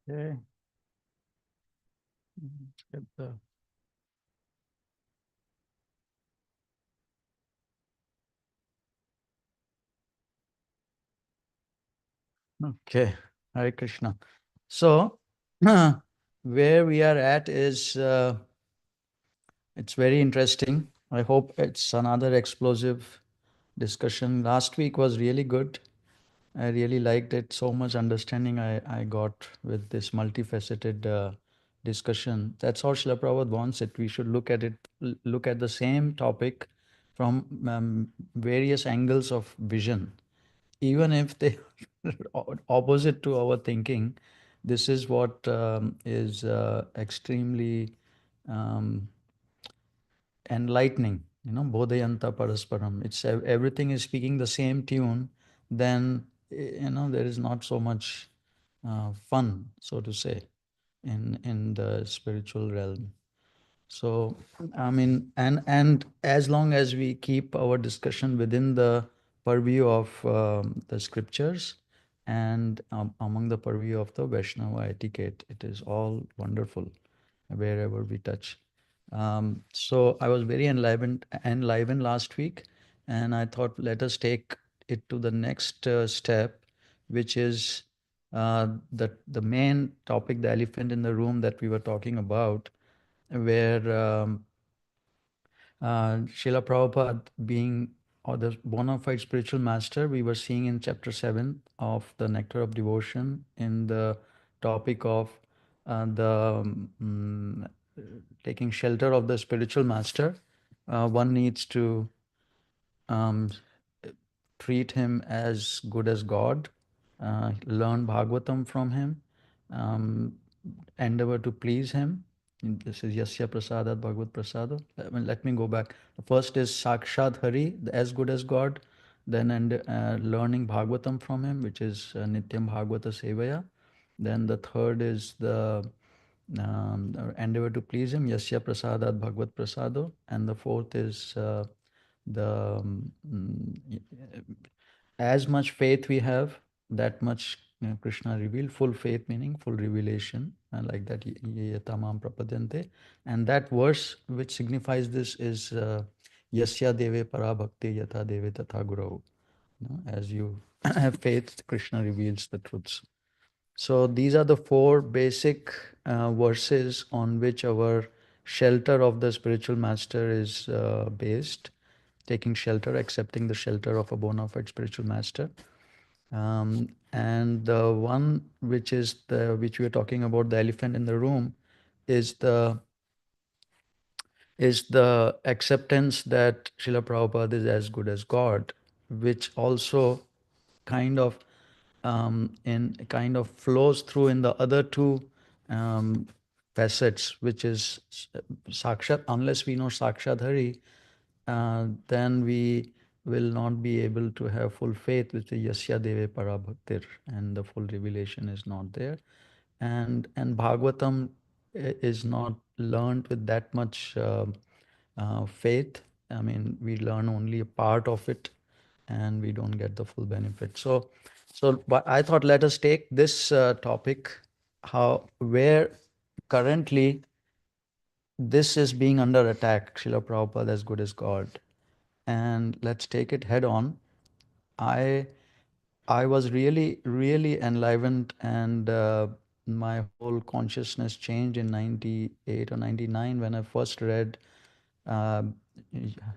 Okay. Get the okay. Hare Krishna. So, where we are at is it's very interesting. I hope it's another explosive discussion. Last week was really good. I really liked it. So much understanding I got with this multifaceted discussion. That's how Srila Prabhupada wants it. We should look at it, look at the same topic from various angles of vision. Even if they are opposite to our thinking, this is what is extremely um, enlightening. Bodhayanta parasparam. Everything is speaking the same tune. Then there is not so much fun, so to say, in the spiritual realm. So, I mean, and as long as we keep our discussion within the purview of the scriptures and among the purview of the Vaishnava etiquette, it is all wonderful wherever we touch. So I was very enlivened last week, and I thought let us take it to the next step, which is the main topic, the elephant in the room that we were talking about, where Srila Prabhupada being or the bona fide spiritual master, we were seeing in chapter 7 of the Nectar of Devotion in the topic of the taking shelter of the spiritual master. One needs to um, treat him as good as God, learn Bhagavatam from him, um, endeavor to please him. This is Yasya Prasadat Bhagavad Prasado. Let me go back. The first is Sakshat Hari, as good as God. Then learning Bhagavatam from him, which is Nityam Bhagavata Sevaya. Then the third is the endeavor to please him, Yasya Prasadat Bhagavad Prasado. And the fourth is the as much faith we have, that much Krishna revealed. Full faith meaning full revelation, like that. Ye tamam prapadante. And that verse which signifies this is Yasya deve para bhakti yatha deve tatha guru. As you have faith, Krishna reveals the truths. So these are the four basic verses on which our shelter of the spiritual master is based. Taking shelter, accepting the shelter of a bona fide spiritual master. And the one which we are talking about, the elephant in the room, is the acceptance that Srila Prabhupada is as good as God, which also kind of flows through in the other two um, facets, which is sakshat. Unless we know sakshat Hari, then we will not be able to have full faith with the Yasya Deve Parabhaktir, and the full revelation is not there. And Bhagavatam is not learned with that much faith. I mean, we learn only a part of it, and we don't get the full benefit. So, but I thought let us take this topic, where currently this is being under attack, Srila Prabhupada as good as God, and let's take it head on. I I was really enlivened, and my whole consciousness changed in 98 or 99 when I first read uh,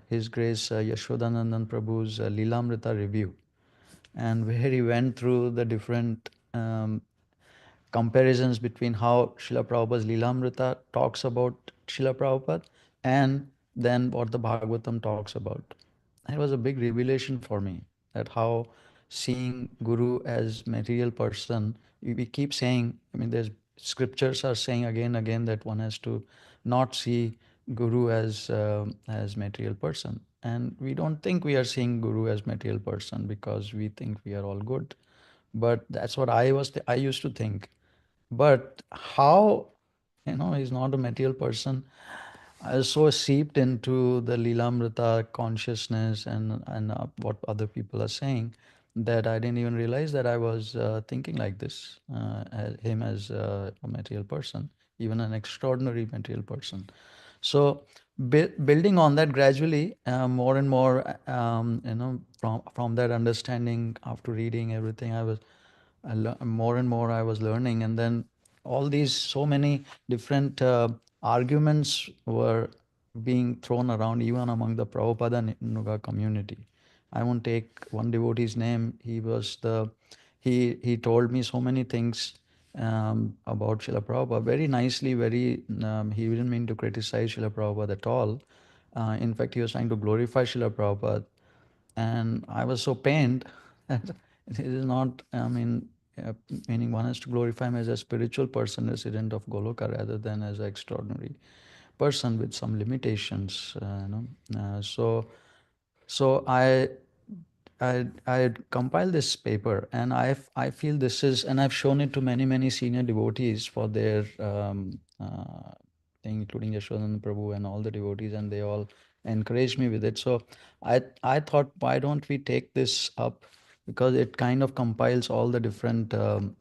His Grace Yashodanandan Prabhu's Leelamrita review, and where he went through the different comparisons between how Srila Prabhupada's Leelamrita talks about Srila Prabhupada and then what the Bhagavatam talks about. It was a big revelation for me, that how seeing Guru as material person, we keep saying, I mean, there's scriptures are saying again and again that one has to not see Guru as material person. And we don't think we are seeing Guru as material person because we think we are all good. But that's what I used to think. But how, he's not a material person. I was so seeped into the Leelamrita consciousness and what other people are saying. that I didn't even realize that I was thinking like this, him as a material person, even an extraordinary material person. So building on that gradually, more and more, from that understanding after reading everything, more and more I was learning, and then all these so many different arguments were being thrown around even among the Prabhupada Nuga community. I won't take one devotee's name. He told me so many things about Srila Prabhupada very nicely. He didn't mean to criticize Srila Prabhupada at all. In fact, he was trying to glorify Srila Prabhupada, and I was so pained that it is not, uh, meaning one has to glorify him as a spiritual person, resident of Goloka, rather than as an extraordinary person with some limitations. So I had compiled this paper, and I feel this is, and I've shown it to many senior devotees for their thing, including Yashodan Prabhu and all the devotees, and they all encouraged me with it. So I thought, why don't we take this up, because it kind of compiles all the different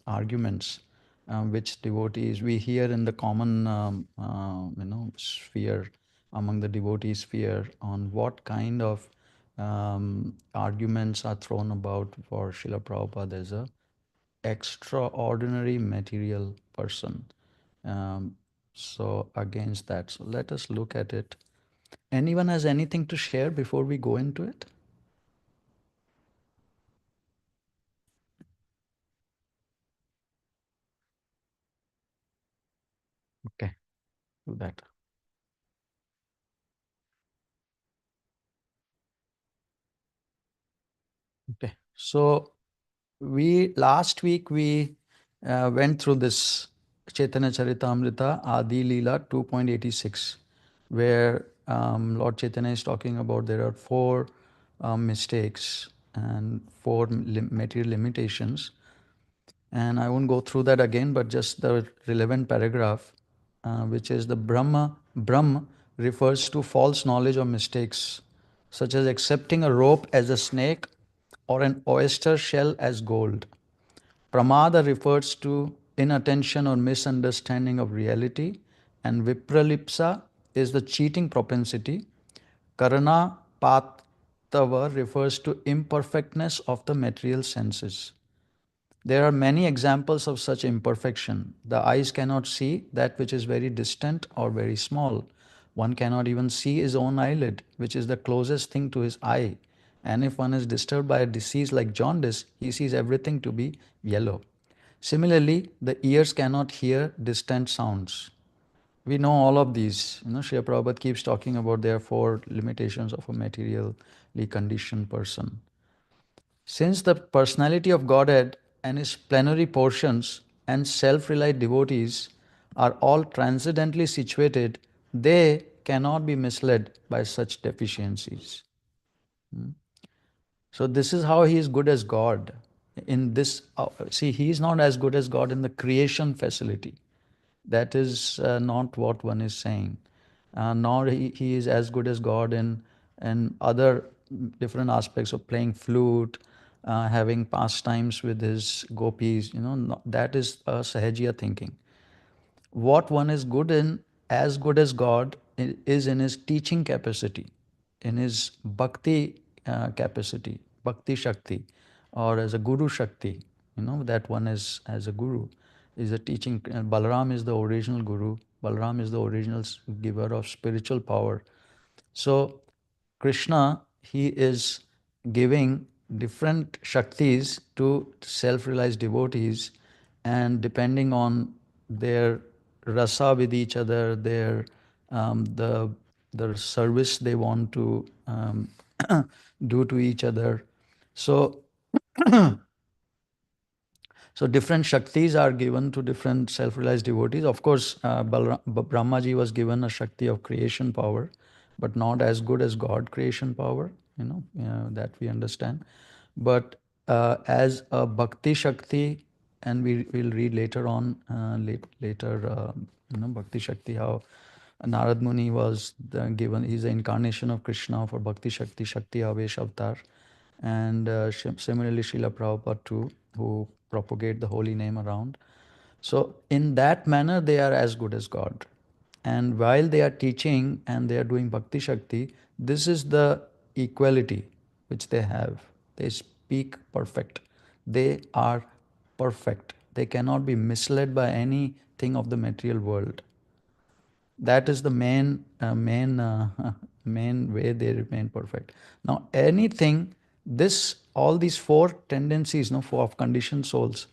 arguments which devotees we hear in the common sphere, among the devotee sphere, on what kind of arguments are thrown about for Srila Prabhupada as a extraordinary material person. Um, so against that, so let us look at it. Anyone has anything to share before we go into it? Okay, do that. Okay, so we last week we went through this Chaitanya Charitamrita Adi Leela 2.86, where Lord Chaitanya is talking about there are four mistakes and four material limitations. And I won't go through that again, but just the relevant paragraph, which is the Brahm refers to false knowledge or mistakes, such as accepting a rope as a snake or an oyster shell as gold. Pramada refers to inattention or misunderstanding of reality, and Vipralipsa is the cheating propensity. Karana Patava refers to imperfectness of the material senses. There are many examples of such imperfection. The eyes cannot see that which is very distant or very small. One cannot even see his own eyelid, which is the closest thing to his eye. And if one is disturbed by a disease like jaundice, he sees everything to be yellow. Similarly, the ears cannot hear distant sounds. We know all of these. Srila Prabhupada keeps talking about there are four limitations of a materially conditioned person. Since the personality of Godhead and his plenary portions and self reliant devotees are all transcendently situated, they cannot be misled by such deficiencies. So, this is how he is good as God. In this, see, he is not as good as God in the creation facility. That is not what one is saying. Nor he is as good as God in other different aspects of playing flute, having pastimes with his gopis. That is Sahajiya thinking. What one is good in, as good as God, is in his teaching capacity, in his bhakti capacity, bhakti shakti, or as a guru shakti. That one is as a guru, is a teaching. Balaram is the original guru. Balaram is the original giver of spiritual power. So Krishna, he is giving different shaktis to self-realized devotees, and depending on their rasa with each other, their the service they want to do to each other. So so different Shaktis are given to different self-realized devotees. Of course, Brahmaji was given a Shakti of creation power, but not as good as God creation power, that we understand. But as a Bhakti Shakti, and we will read later on, later, Bhakti Shakti, how Narad Muni was given, he's the incarnation of Krishna for Bhakti Shakti, Shakti Avesh Avatar. and similarly Srila Prabhupada too, who propagate the holy name around. So in that manner, they are as good as God. And while they are teaching and they are doing Bhakti Shakti, this is the equality which they have. They speak perfect. They are perfect. They cannot be misled by anything of the material world. That is the main way they remain perfect. Now, anything, this all these four tendencies, no, four of conditioned souls,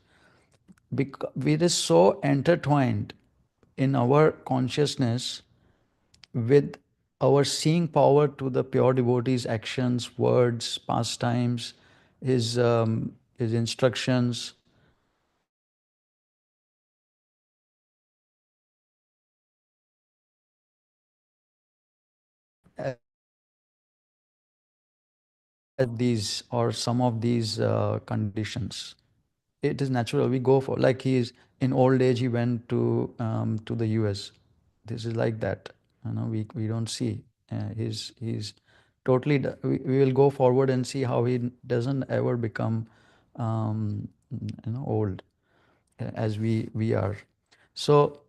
it is so intertwined in our consciousness with our seeing power to the pure devotee's actions, words, pastimes, his instructions, these or some of these conditions. It is natural. We go for, like, he is in old age. He went to the U.S. This is like that. We don't see. He's totally. We will go forward and see how he doesn't ever become old as we are. So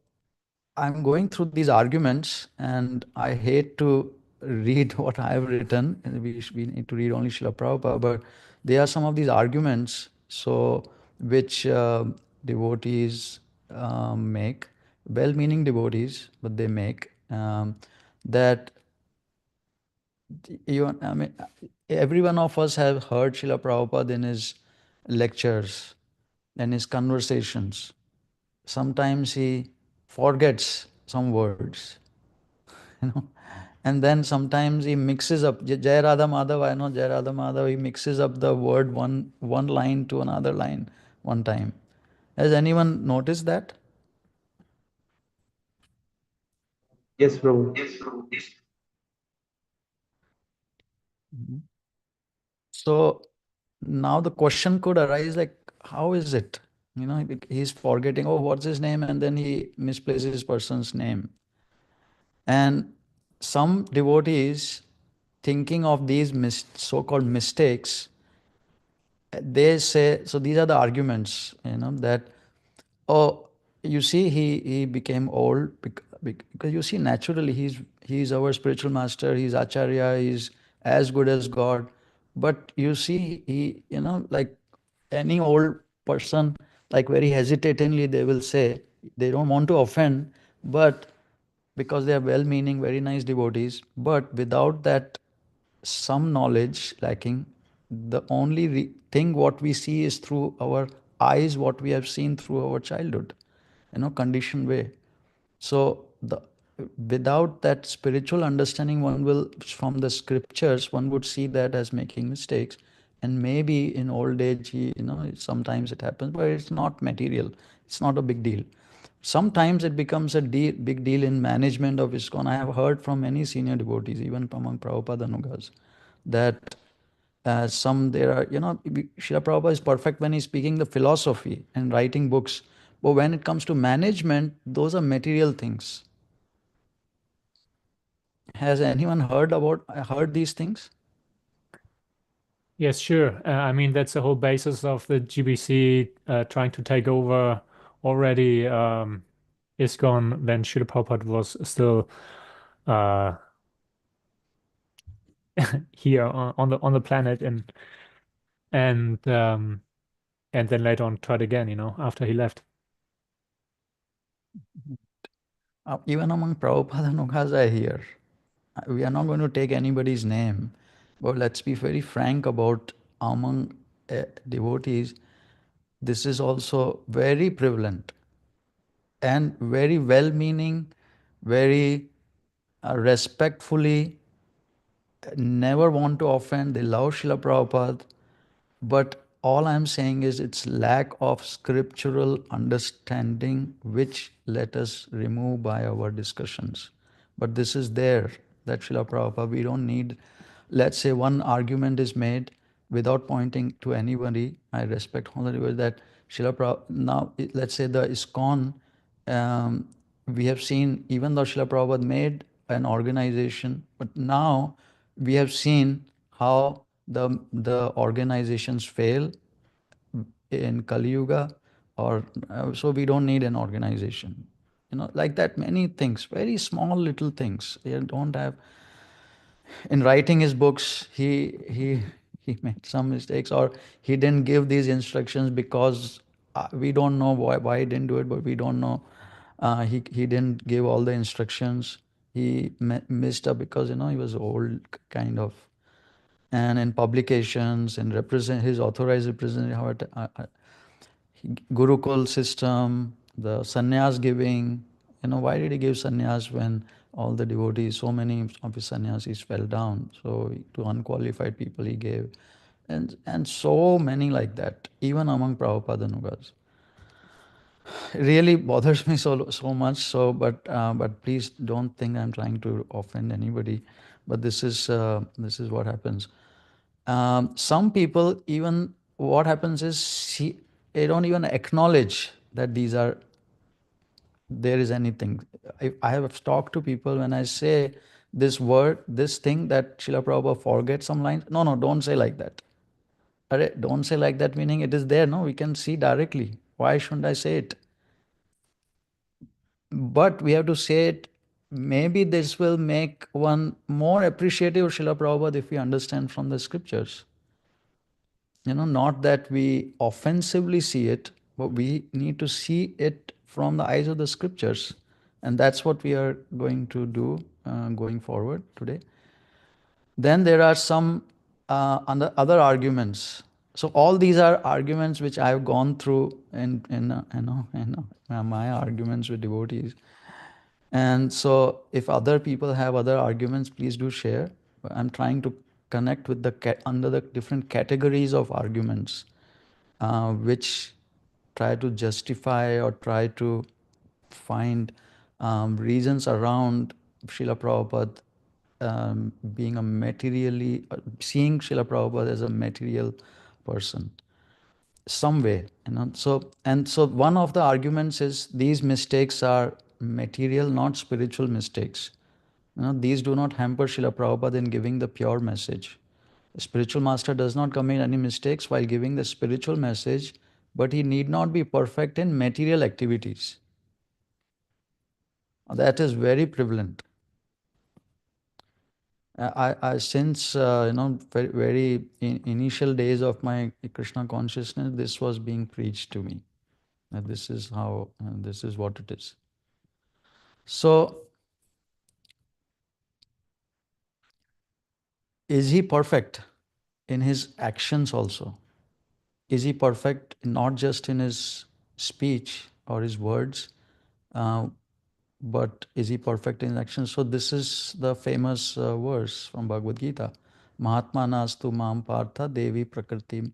I'm going through these arguments, and I hate to read what I have written. We need to read only Srila Prabhupada, but there are some of these arguments, so which devotees make, well-meaning devotees, but they make that I mean, every one of us have heard Srila Prabhupada in his lectures and his conversations. Sometimes he forgets some words, you know, and then sometimes he mixes up Jai Radha Madhav. I know Jai Radha Madhav. He mixes up the word one line to another line one time. Has anyone noticed that? Yes, Prabhu. Mhm. So now the question could arise, like, how is it? He's forgetting, oh, what's his name? And then he misplaces person's name. And some devotees, thinking of these so-called mistakes, they say, so these are the arguments, that, oh, you see, he became old because you see, naturally, he's our spiritual master, he's acharya, he's as good as God. But you see, like any old person, like very hesitatingly, they will say, they don't want to offend, but because they are well meaning, very nice devotees, but without that some knowledge lacking, the only thing what we see is through our eyes, what we have seen through our childhood, conditioned way. So without that spiritual understanding, one will, from the scriptures, one would see that as making mistakes. And maybe in old age, sometimes it happens, but it's not material. It's not a big deal. Sometimes it becomes a big deal in management of ISKCON. I have heard from many senior devotees, even among Prabhupada Anugas, that there are, Srila Prabhupada is perfect when he's speaking the philosophy and writing books. But when it comes to management, those are material things. Has anyone heard these things? Yes, sure. I mean, that's the whole basis of the GBC trying to take over already ISKCON when Srila Prabhupada was still uh, here on the planet, and and then later on tried again, after he left. Even among Prabhupada Nugas, I hear. We are not going to take anybody's name, but let's be very frank about among devotees, this is also very prevalent and very well meaning, very respectfully, never want to offend. They love Srila Prabhupada. But all I'm saying is it's lack of scriptural understanding, which let us remove by our discussions. But this is there, that Srila Prabhupada, we don't need, let's say one argument is made without pointing to anybody. I respect all the devotees that Srila Prabhupada, now let's say the ISKCON, we have seen, even though Srila Prabhupada made an organization, but now we have seen how the organizations fail in Kali Yuga, or so we don't need an organization. Like that, many things, very small little things. They don't have. In writing his books, he made some mistakes, or he didn't give these instructions because we don't know why he didn't do it, but we don't know. He didn't give all the instructions. He missed up because he was old, kind of. And in publications and represent his authorized representative, Gurukul system, the sannyas giving. Why did he give sannyas when all the devotees, so many of his sannyasis fell down? So to unqualified people he gave, and so many like that, even among Prabhupada Nugas. It really bothers me so much. So, but please don't think I'm trying to offend anybody. But this is what happens. Some people, even what happens is they don't even acknowledge that there is anything. I have talked to people when I say this word, this thing that Srila Prabhupada forgets some lines. No, no, don't say like that. Don't say like that, meaning it is there. No, we can see directly. Why shouldn't I say it? But we have to say it. Maybe this will make one more appreciative of Srila Prabhupada if we understand from the scriptures. Not that we offensively see it, but we need to see it from the eyes of the scriptures. And that's what we are going to do going forward today. Then there are some other arguments. So all these are arguments which I have gone through in my arguments with devotees. And so if other people have other arguments, please do share. I'm trying to connect with under the different categories of arguments, which try to justify or try to find reasons around Srila Prabhupada being a materially, seeing Srila Prabhupada as a material person, some way. So one of the arguments is these mistakes are material, not spiritual mistakes. These do not hamper Srila Prabhupada in giving the pure message. The spiritual master does not commit any mistakes while giving the spiritual message, but he need not be perfect in material activities. That is very prevalent. Since very initial days of my Krishna consciousness, this was being preached to me. That this is how, this is what it is. So, is he perfect in his actions also? Is he perfect not just in his speech or his words, but is he perfect in action? So this is the famous verse from Bhagavad Gita. Mahatma nastu mam partha devi prakritim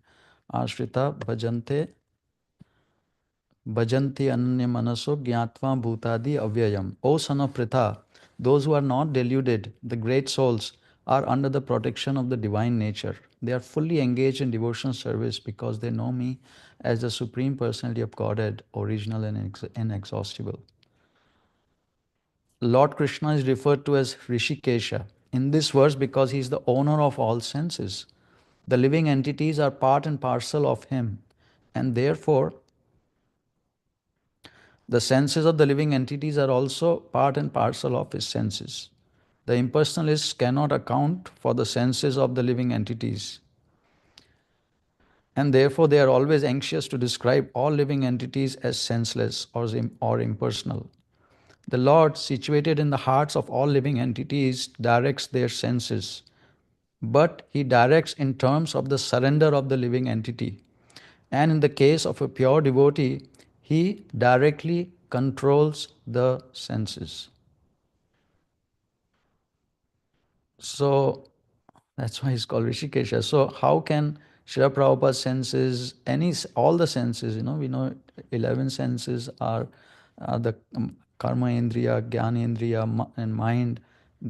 ashrita bhajanti ananya manaso gyatva bhutadi avyayam. O son of Pritha, those who are not deluded, the great souls, are under the protection of the divine nature. They are fully engaged in devotional service because they know me as the Supreme Personality of Godhead, original and inexhaustible. Lord Krishna is referred to as Rishikesha in this verse because he is the owner of all senses. The living entities are part and parcel of him, and therefore the senses of the living entities are also part and parcel of his senses. The impersonalists cannot account for the senses of the living entities, and therefore they are always anxious to describe all living entities as senseless or impersonal. The Lord, situated in the hearts of all living entities, directs their senses, but he directs in terms of the surrender of the living entity. And in the case of a pure devotee, he directly controls the senses. So that's why he's called Rishikesha. So how can Srila Prabhupada senses, all the senses, we know 11 senses are the karma indriya, jnana indriya, and mind,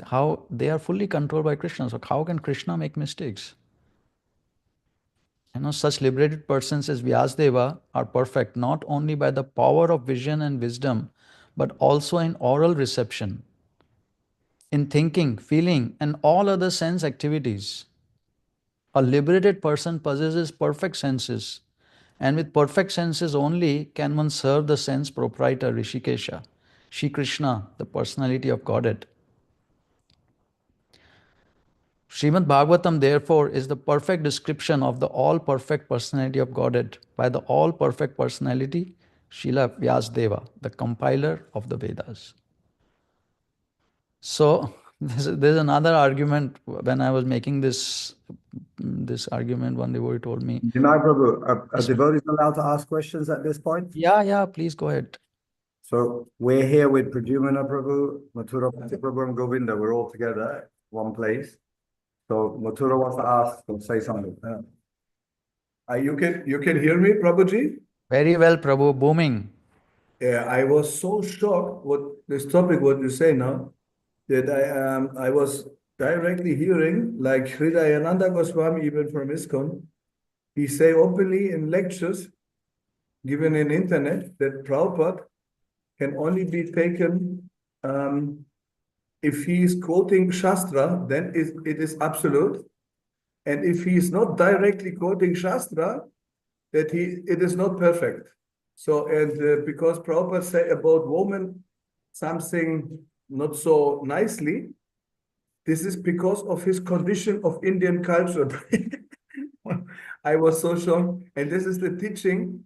how they are fully controlled by Krishna. So how can Krishna make mistakes? Such liberated persons as Vyasadeva are perfect not only by the power of vision and wisdom, but also in oral reception, in thinking, feeling, and all other sense activities. A liberated person possesses perfect senses, and with perfect senses only can one serve the sense proprietor Rishikesha, Shri Krishna, the personality of Godhead. Srimad Bhagavatam, therefore, is the perfect description of the all perfect personality of Godhead by the all perfect personality, Srila Vyasadeva, the compiler of the Vedas. So, there's another argument. When I was making this argument, one devotee told me, Deny Prabhu, are yes, devotees allowed to ask questions at this point? yeah, please go ahead. So we're here with Pradyumna Prabhu, Mathura Prabhu, and Govinda. We're all together, one place. So Mathura wants to ask or say something. You can hear me, Prabhuji? Very well, Prabhu, booming. Yeah, I was so shocked what this topic, what you say now, that I was directly hearing like Hridayananda Goswami, even from ISKCON, he say openly in lectures given in internet that Prabhupada can only be taken if he is quoting Shastra, then it is absolute. And if he is not directly quoting Shastra, that it is not perfect. So, and because Prabhupada say about woman something not so nicely, this is because of his condition of Indian culture. I was so shocked. And this is the teaching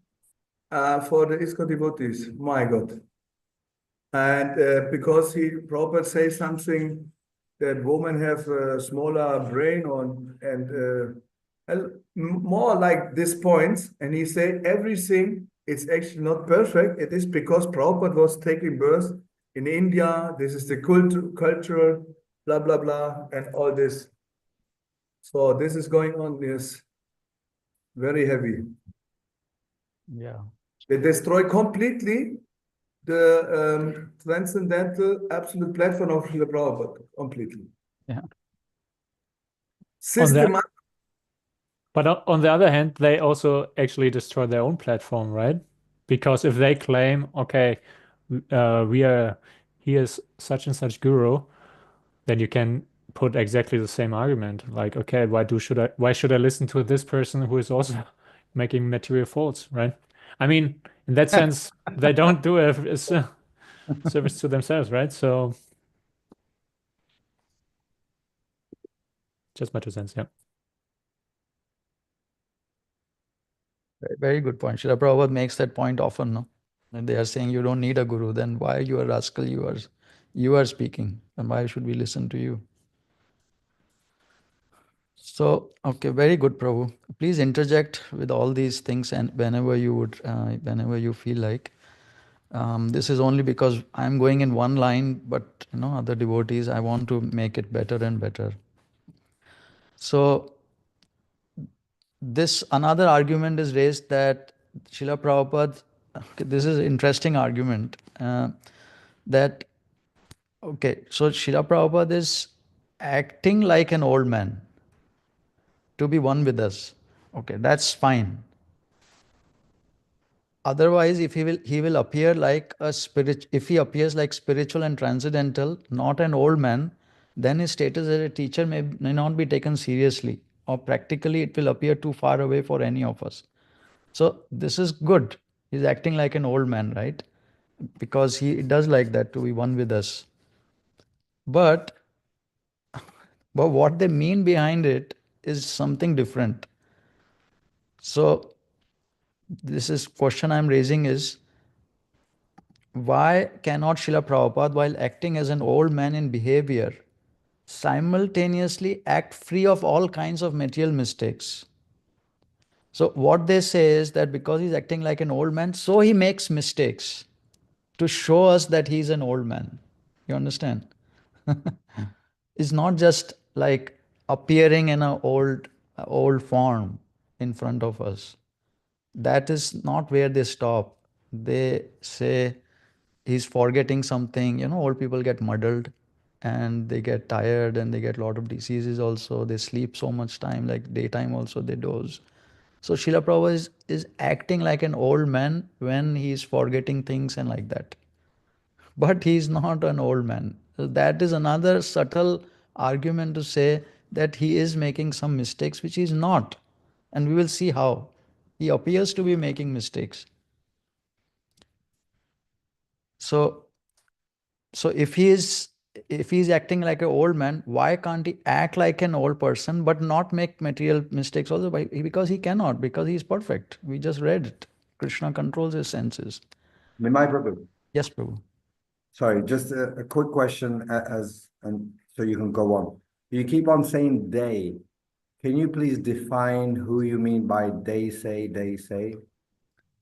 for the ISKCON devotees. My God. And because he Prabhupada says something that women have a smaller brain on and more like this points, and he said everything is actually not perfect. It is because Prabhupada was taking birth in India. This is the cultural blah blah blah and all this. So this is going on is very heavy. Yeah. They destroy completely the transcendental absolute platform of Srila Prabhupada completely. Yeah. On that, Systematic. but on the other hand, they also actually destroy their own platform, right? Because if they claim, okay, we are here's such and such guru, then you can put exactly the same argument. Like, okay, why should I listen to this person who is also making material faults, right? I mean, in that sense, they don't do a service to themselves, right? So just my 2 cents, yeah. Very good point. Srila Prabhupada makes that point often, no? And they are saying you don't need a guru, then why you are rascal, you are speaking, and why should we listen to you? So, okay, very good, Prabhu. Please interject with all these things and whenever you feel like. This is only because I'm going in one line, but other devotees, I want to make it better and better. So, this another argument is raised that Srila Prabhupada, okay, this is an interesting argument, that, okay, so Srila Prabhupada is acting like an old man to be one with us. Okay, that's fine. Otherwise, if he will appear like a spirit, if he appears like spiritual and transcendental, not an old man, then his status as a teacher may not be taken seriously, or practically it will appear too far away for any of us. So this is good. He's acting like an old man, right? Because he does like that to be one with us. But what they mean behind it is something different. So this is question I'm raising is, why cannot Srila Prabhupada, while acting as an old man in behavior, simultaneously act free of all kinds of material mistakes? So what they say is that because he's acting like an old man, so he makes mistakes to show us that he's an old man. You understand? It's not just like appearing in an old form in front of us. That is not where they stop. They say he's forgetting something. Old people get muddled and they get tired and they get a lot of diseases also. They sleep so much time, like daytime also they doze. So Srila Prabhupada is acting like an old man when he's forgetting things and like that. But he's not an old man. So that is another subtle argument to say that he is making some mistakes, which he is not. And we will see how. He appears to be making mistakes. So, so if he is acting like an old man, why can't he act like an old person but not make material mistakes also? Because he cannot, because he is perfect. We just read it. Krishna controls his senses. Nimai Prabhu. Yes, Prabhu. Sorry, just a quick question and so you can go on. You keep on saying they. Can you please define who you mean by they say, they say?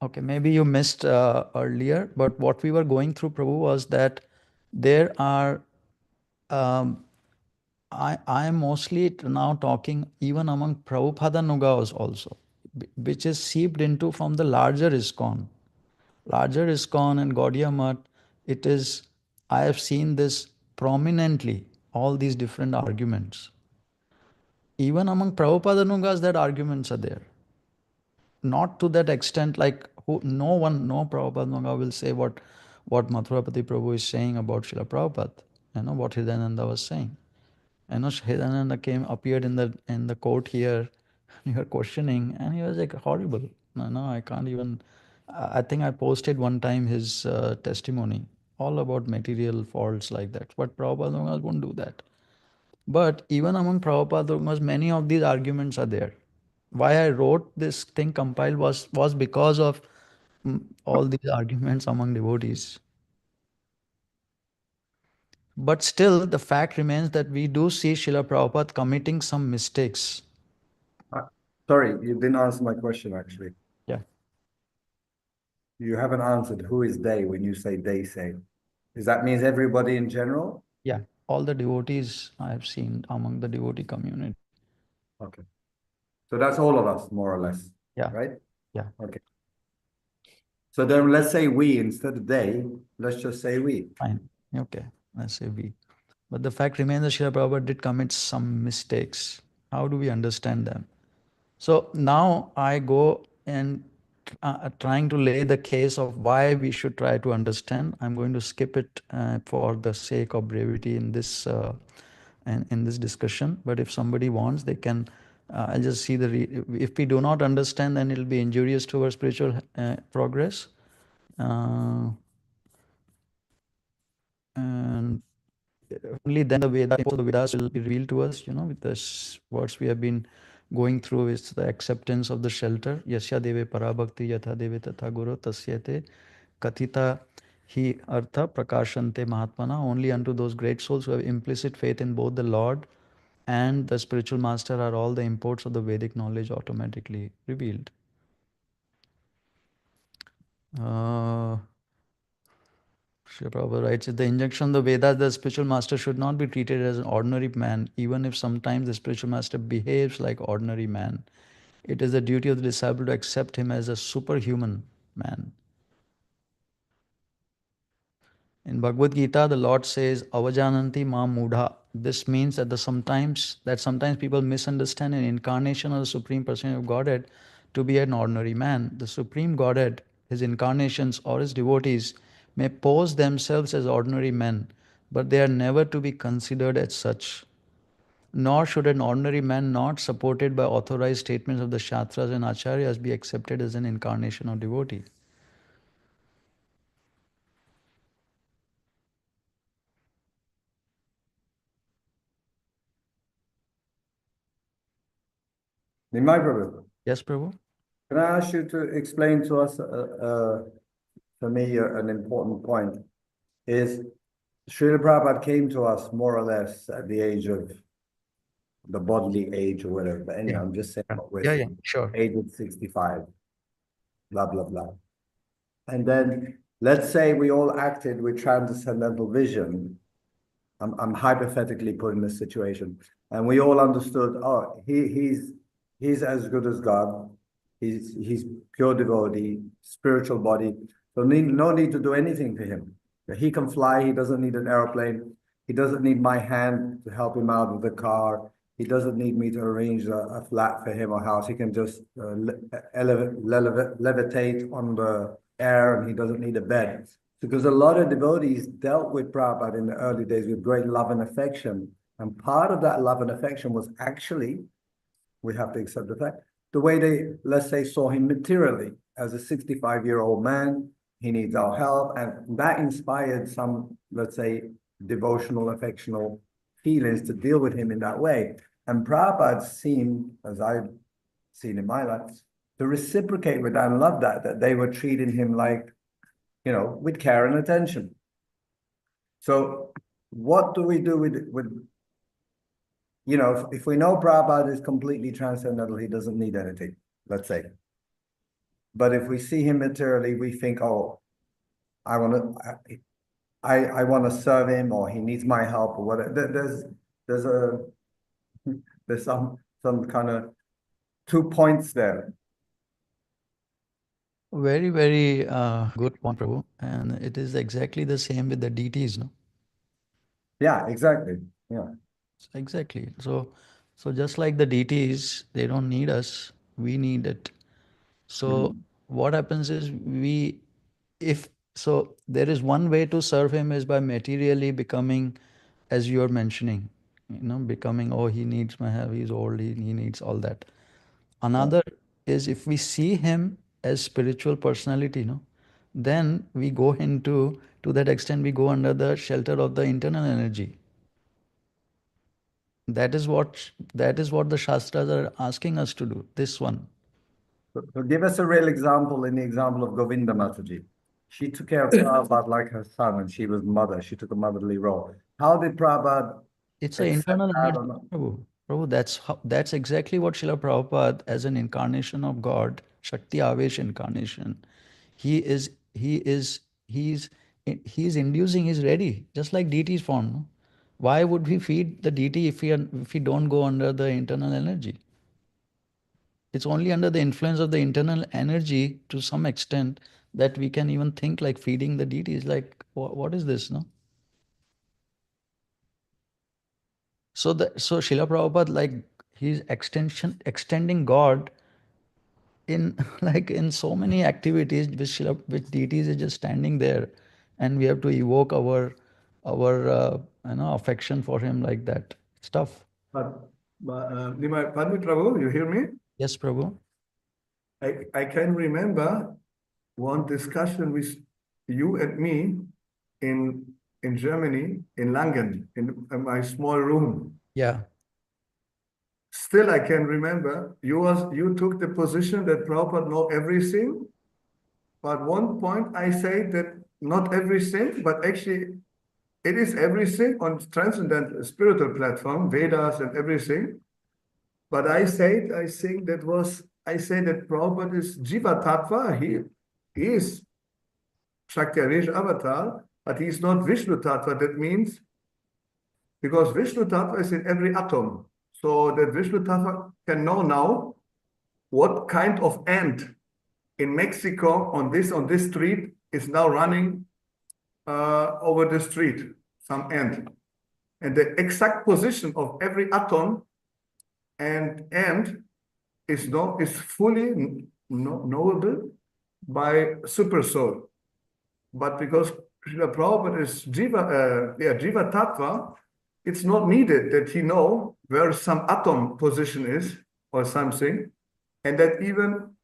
Okay, maybe you missed earlier, but what we were going through, Prabhu, was that there are, I am mostly now talking even among Prabhupada Nugas also, which is seeped into from the larger ISKCON. Larger ISKCON and Gaudiya Math, it is, I have seen this prominently, all these different arguments. Even among Prabhupada Nugas, that arguments are there. Not to that extent, like no one, no Prabhupada will say what Mathurapati Prabhu is saying about Srila Prabhupada, what Hridayananda was saying. Hridayananda appeared in the court here, you were questioning, and he was like horrible. No, I can't even. I think I posted one time his testimony, all about material faults like that. But Prabhupada won't do that. But even among Prabhupada dogmas, many of these arguments are there. Why I wrote this thing compiled was because of all these arguments among devotees. But still, the fact remains that we do see Srila Prabhupada committing some mistakes. Sorry, you didn't answer my question actually. Yeah. You haven't answered who is they when you say they say. Does that mean everybody in general? Yeah. All the devotees I have seen among the devotee community. Okay. So that's all of us, more or less. Yeah. Right? Yeah. Okay. So then let's say we instead of they, let's just say we. Fine. Okay. Let's say we. But the fact remains that Srila Prabhupada did commit some mistakes. How do we understand them? So now I go and trying to lay the case of why we should try to understand. I'm going to skip it for the sake of brevity in this discussion. But if somebody wants, they can. I'll just see if we do not understand, then it'll be injurious to our spiritual progress. And only then the Vedas will be revealed to us, with the words we have been going through is the acceptance of the shelter. Yasya deve parabhakti yatha deve tatha guru tasyate kathita hi artha prakashante mahatmana. Only unto those great souls who have implicit faith in both the Lord and the spiritual master are all the imports of the Vedic knowledge automatically revealed. Srila Prabhupada writes, the injunction of the Vedas, the spiritual master should not be treated as an ordinary man, even if sometimes the spiritual master behaves like ordinary man. It is the duty of the disciple to accept him as a superhuman man. In Bhagavad Gita, the Lord says, Avajananti ma mudha. This means that sometimes people misunderstand an incarnation of the Supreme Personality of Godhead to be an ordinary man. The Supreme Godhead, his incarnations or his devotees, may pose themselves as ordinary men, but they are never to be considered as such. Nor should an ordinary man not supported by authorized statements of the Shastras and Acharyas be accepted as an incarnation or devotee. Nimai Prabhu. Yes, Prabhu? Can I ask you to explain to us, for me, an important point is Srila Prabhupada came to us more or less at the age of the bodily age or whatever. But anyway, I'm just saying what we're saying. Sure. Age of 65, blah, blah, blah. And then let's say we all acted with transcendental vision. I'm hypothetically put in this situation. And we all understood, oh, he's as good as God. He's pure devotee, spiritual body. So no need to do anything for him. He can fly. He doesn't need an airplane. He doesn't need my hand to help him out of the car. He doesn't need me to arrange a flat for him or house. He can just levitate on the air, and he doesn't need a bed. Because a lot of devotees dealt with Prabhupada in the early days with great love and affection. And part of that love and affection was actually, we have to accept the fact, the way they, let's say, saw him materially as a 65-year-old man. He needs our help. And that inspired some, let's say, devotional, affectional feelings to deal with him in that way. And Prabhupada seemed, as I've seen in my life, to reciprocate with that and love that they were treating him like, with care and attention. So what do we do with if we know Prabhupada is completely transcendental, he doesn't need anything, let's say. But if we see him materially, we think, oh, I want to serve him, or he needs my help, or whatever. There's some kind of 2 points there. Very, very good point, Prabhu. And it is exactly the same with the deities, no? Yeah, exactly. Yeah. Exactly. So just like the deities, they don't need us, we need it. So what happens is there is one way to serve him is by materially becoming, as you are mentioning, becoming, oh, he needs my help, he's old, he needs all that. Another is if we see him as spiritual personality, then we go to that extent, we go under the shelter of the internal energy. That is what the Shastras are asking us to do, this one. So give us a real example in the example of Govinda Mataji. She took care of Prabhupada like her son, and she was mother. She took a motherly role. How did Prabhupada It's an accept internal that energy, or not? Prabhu. That's exactly what Srila Prabhupada, as an incarnation of God, Shakti Avesh incarnation, he is he's he's inducing, he's ready, just like deities form. No? Why would we feed the deity if we don't go under the internal energy? It's only under the influence of the internal energy to some extent that we can even think like feeding the deities. Like, what is this, no? So Srila Prabhupada, like, he's extending God in like in so many activities which deities is just standing there, and we have to evoke our affection for him, like that stuff. Pardon me, Prabhu, you hear me? Yes, Prabhu. I can remember one discussion with you and me in Germany, in Langen, in my small room. Yeah. Still, I can remember you took the position that Prabhupada know everything. But one point I say that not everything, but actually it is everything on transcendental spiritual platform, Vedas and everything. But I think I say that Prabhupada is Jiva Tattva. He is Shakti avatar, but he is not Vishnu Tattva. That means because Vishnu Tattva is in every atom. So that Vishnu Tattva can know now what kind of ant in Mexico on this street is now running over the street, some ant. And the exact position of every atom and ant is fully knowable by super soul. But because Srila Prabhupada is Jiva Tattva, it's not needed that he know where some atom position is or something. And that even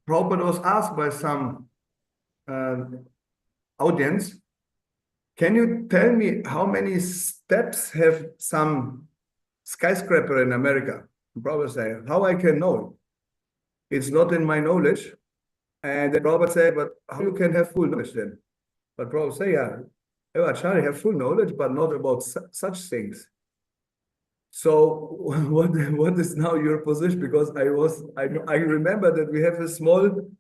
Prabhupada was asked by some audience, can you tell me how many steps have some skyscraper in America? Prabhupada said, how I can know? It's not in my knowledge. And then Prabhupada said, but how you can have full knowledge then? But Prabhupada said, yeah, Acharya have full knowledge, but not about such things. So what is now your position? Because I remember that we have a small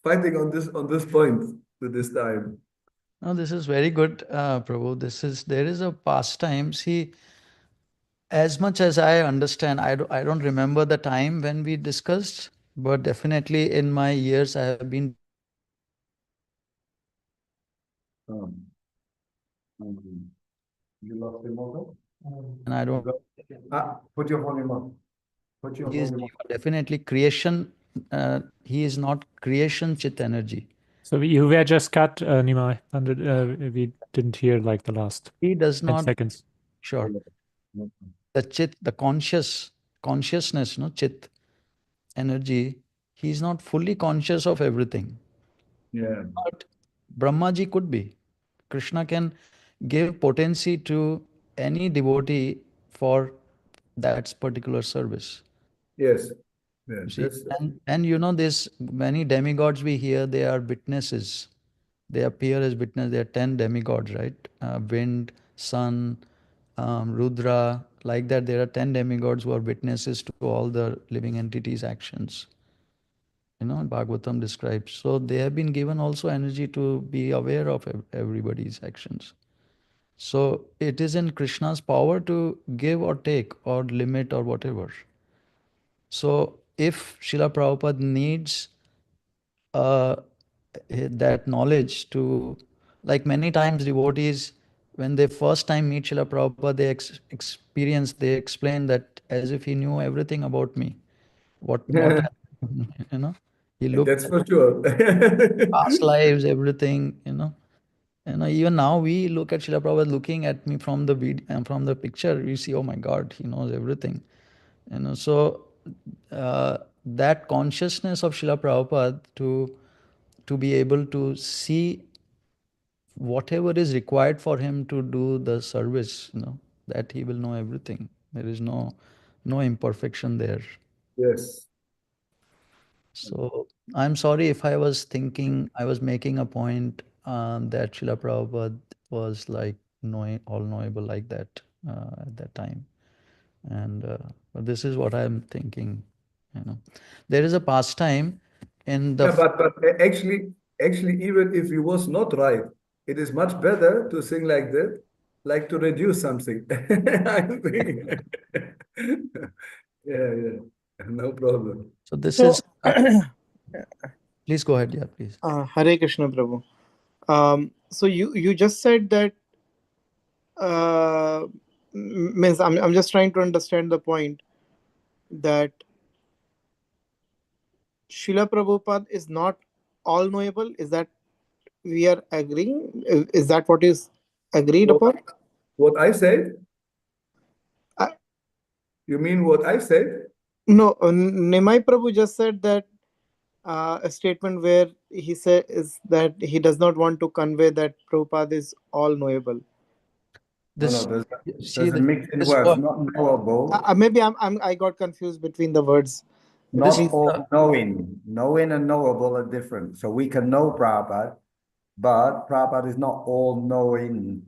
fighting on this point to this time. No, this is very good, Prabhu. There is a pastime. See, as much as I understand, I don't remember the time when we discussed, but definitely in my years I have been You lost the motor? and I don't. Put your volume on. Put your He is volume on. definitely creation. He is not creation chit energy. So you were just cut, Nimai, and we didn't hear like the last He does 10 not. seconds. Sure. The chit, the consciousness, no, chit, energy, he's not fully conscious of everything. Yeah. But Brahmaji could be. Krishna can give potency to any devotee for that particular service. Yes. Yeah. You see, That's and you know this many demigods we hear, they are witnesses. They appear as witness. There are 10 demigods, right? Wind, sun, Rudra, like that. There are 10 demigods who are witnesses to all the living entities' actions. Bhagavatam describes. So they have been given also energy to be aware of everybody's actions. So it is in Krishna's power to give or take or limit or whatever. So if Srila Prabhupada needs uh, that knowledge to, like many times devotees, when they first time meet Srila Prabhupada, they experience, they explain that as if he knew everything about me. What, you know, he looked that's for sure. past lives, everything, even now we look at Srila Prabhupada looking at me from the from the picture, we see, oh my God, he knows everything. So that consciousness of Srila Prabhupada to be able to see whatever is required for him to do the service, that he will know everything. There is no imperfection there. Yes. So I'm sorry if I was thinking, I was making a point that Srila Prabhupada was like knowing, all knowable like that at that time. And but this is what I'm thinking. You know, there is a pastime in the Yeah, but actually, even if he was not right, it is much better to sing like that, like to reduce something. I think. Yeah, yeah, no problem. so this is So, please go ahead. Yeah, please. Hare Krishna, Prabhu. So you just said that uh, means I'm just trying to understand the point that Srila Prabhupada is not all knowable. Is that we are agreeing? Is that what is agreed What, upon? what I said? I, You mean what I said? no, Nimai Prabhu just said that a statement where he said is that he does not want to convey that Prabhupada is all knowable. No, This, no, see, there's a mix in this words, word, not knowable, Maybe I got confused between the words. not this, Please. all knowing. Knowing and knowable are different. So we can know Prabhupada, but Prabhupada is not all knowing.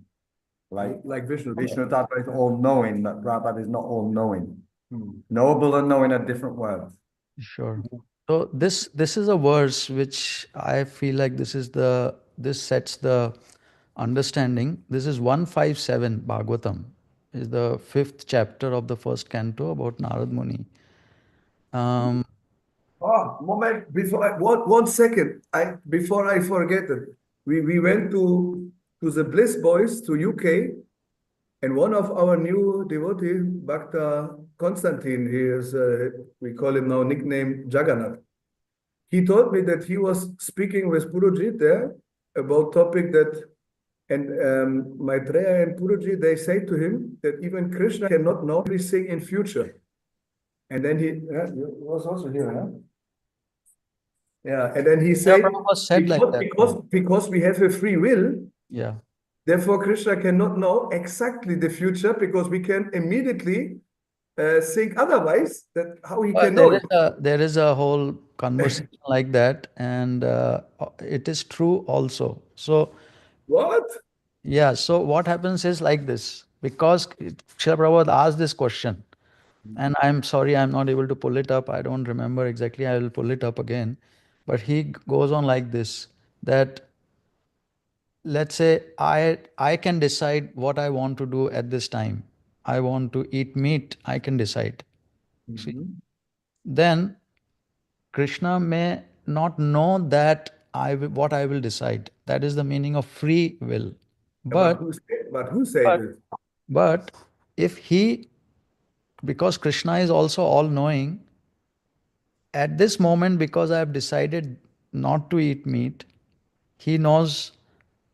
Like Vishnu. Vishnu Tattva is all knowing, but Prabhupada is not all knowing. Knowable and knowing are different words. sure. So this is a verse which I feel like this sets the understanding. This is 157 Bhagavatam, is the fifth chapter of the first canto about Narad Muni. Um, Oh, moment before one second. Before I forget it, we went to the Bliss Boys to UK, and one of our new devotee, Bhakta Konstantin, he is we call him now nickname Jagannath. He told me that he was speaking with Purujit there about topic that, and Maitreya and Purujit, they say to him that even Krishna cannot know everything in future. And then he was also here, huh? Yeah, and then he Srila said, Prabhupada said like that. because we have a free will, Yeah. therefore Krishna cannot know exactly the future because we can immediately think otherwise that how he can know it. There is a whole conversation like that, and it is true also. So What? yeah, so what happens is like this, because Srila Prabhupada asked this question, and I'm sorry I'm not able to pull it up. I don't remember exactly. I will pull it up again. But he goes on like this, that let's say I can decide what I want to do at this time. I want to eat meat, I can decide. See? Then Krishna may not know that what I will decide. That is the meaning of free will. But But who said but it? but if he, because Krishna is also all knowing, at this moment, because I have decided not to eat meat, he knows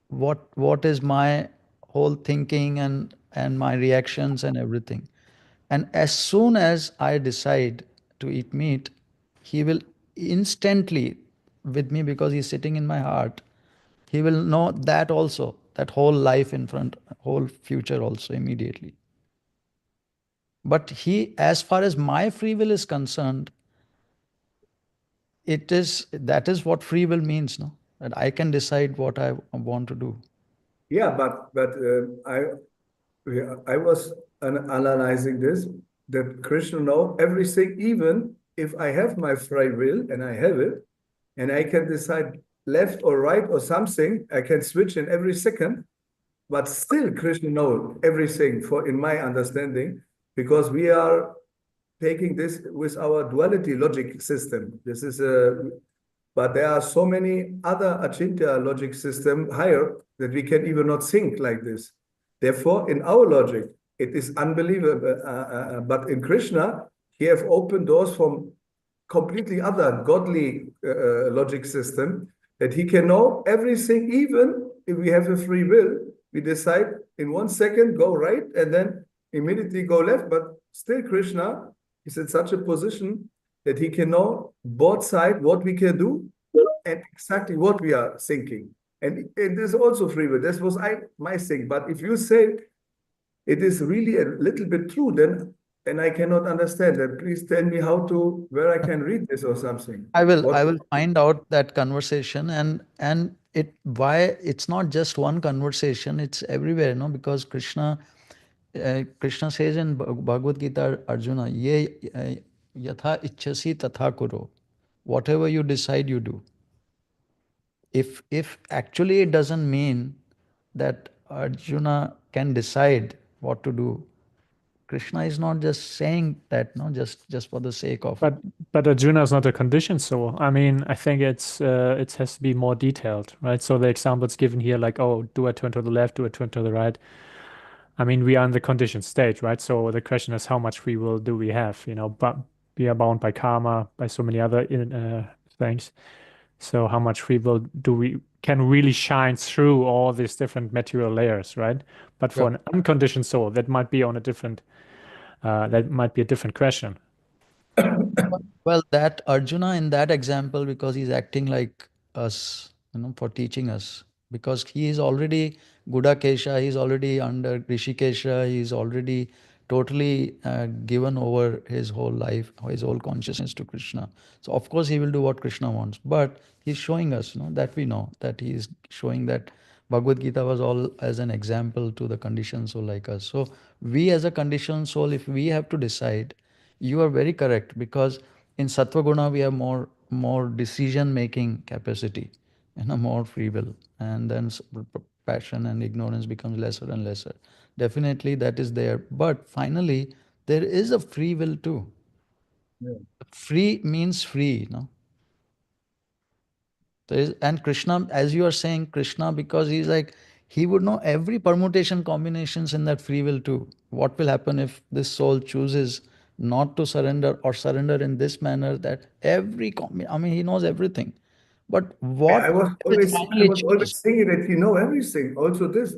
what is my whole thinking, and my reactions and everything. And as soon as I decide to eat meat, he will instantly with me, because he's sitting in my heart. He will know that also, that whole life in front, whole future also immediately. But he, as far as my free will is concerned, it is, that is what free will means, no? That I can decide what I want to do. Yeah, I was analyzing this, that Krishna know everything, even if I have my free will and I have it, and I can decide left or right or something, I can switch in every second, but still Krishna knows everything for in my understanding, because we are taking this with our duality logic system. This is a, but there are so many other achintya logic system higher that we can even not think like this. Therefore, in our logic, it is unbelievable. But in Krishna, he have opened doors from completely other godly logic system, that he can know everything, even if we have a free will. We decide in 1 second go right and then immediately go left, but still Krishna is in such a position that he can know both sides, what we can do and exactly what we are thinking. And it is also free will. This was my thing. But if you say it is really a little bit true, then and I cannot understand that. Please tell me how to, where I can read this or something. What? I will find out that conversation, and it, why it's not just one conversation, it's everywhere, no? Because Krishna says in Bhagavad Gita, Arjuna, ye yatha ichchasi tatha kuro. Whatever you decide, you do. If actually it doesn't mean that Arjuna can decide what to do, Krishna is not just saying that, no, just for the sake of. But Arjuna is not a conditioned soul. I mean, I think it has to be more detailed, right? So the example is given here, like, oh, do I turn to the left? Do I turn to the right? I mean, we are in the conditioned state, right? So the question is, how much free will do we have? You know, but we are bound by karma, by so many other things. So how much free will do we can really shine through all these different material layers, right? But for Yeah. an unconditioned soul, that might be on a different, that might be a different question. Well, that Arjuna in that example, because he's acting like us, for teaching us, because he is already Gudakesha, he's already under Rishikesha, he's already totally given over his whole life, his whole consciousness to Krishna. So of course he will do what Krishna wants, but he's showing us, that we know, that he is showing that Bhagavad Gita was all as an example to the conditioned soul like us. So we as a conditioned soul, if we have to decide, you are very correct, because in Sattva Guna we have more decision making capacity, more free will, and then passion and ignorance becomes lesser and lesser. Definitely that is there, but finally there is a free will too. Yeah. Free means free, no? There is, and Krishna, as you are saying, Krishna, because he's like, he would know every permutation combinations in that free will too. What will happen if this soul chooses not to surrender or surrender in this manner? That every I mean, he knows everything. But I what was I will always, I finally was choose, always thinking that you know everything. Also, this.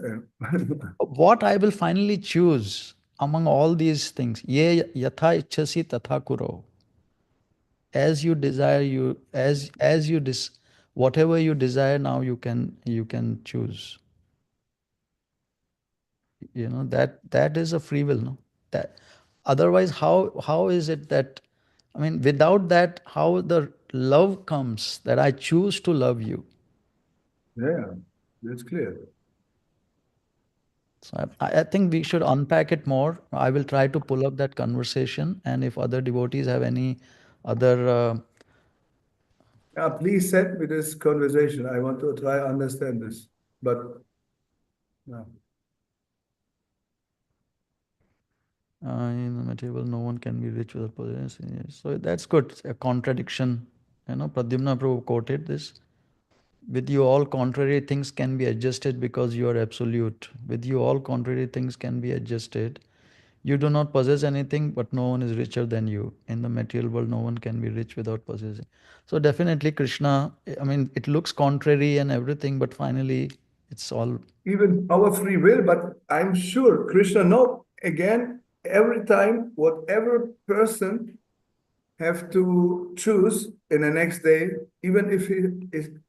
what I will finally choose among all these things, ye yatha ichhasi tatha kuro. As you desire, you as you whatever you desire, now you can choose. That is a free will, no? That, otherwise how is it that, I mean, without that, how the love comes, that I choose to love you? Yeah, that's clear. So I think we should unpack it more. I will try to pull up that conversation, and if other devotees have any other Please send me this conversation. I want to try understand this. But yeah. in the material, no one can be rich without possessing. Yes. So that's good. It's a contradiction. Pradyumna Prabhu quoted this. With you, all contrary things can be adjusted because you are absolute. With you, all contrary things can be adjusted. You do not possess anything, but no one is richer than you. In the material world, no one can be rich without possessing. So definitely Krishna, I mean, it looks contrary and everything, but finally It's all even our free will, but I'm sure Krishna knows again every time whatever person have to choose in the next day, even if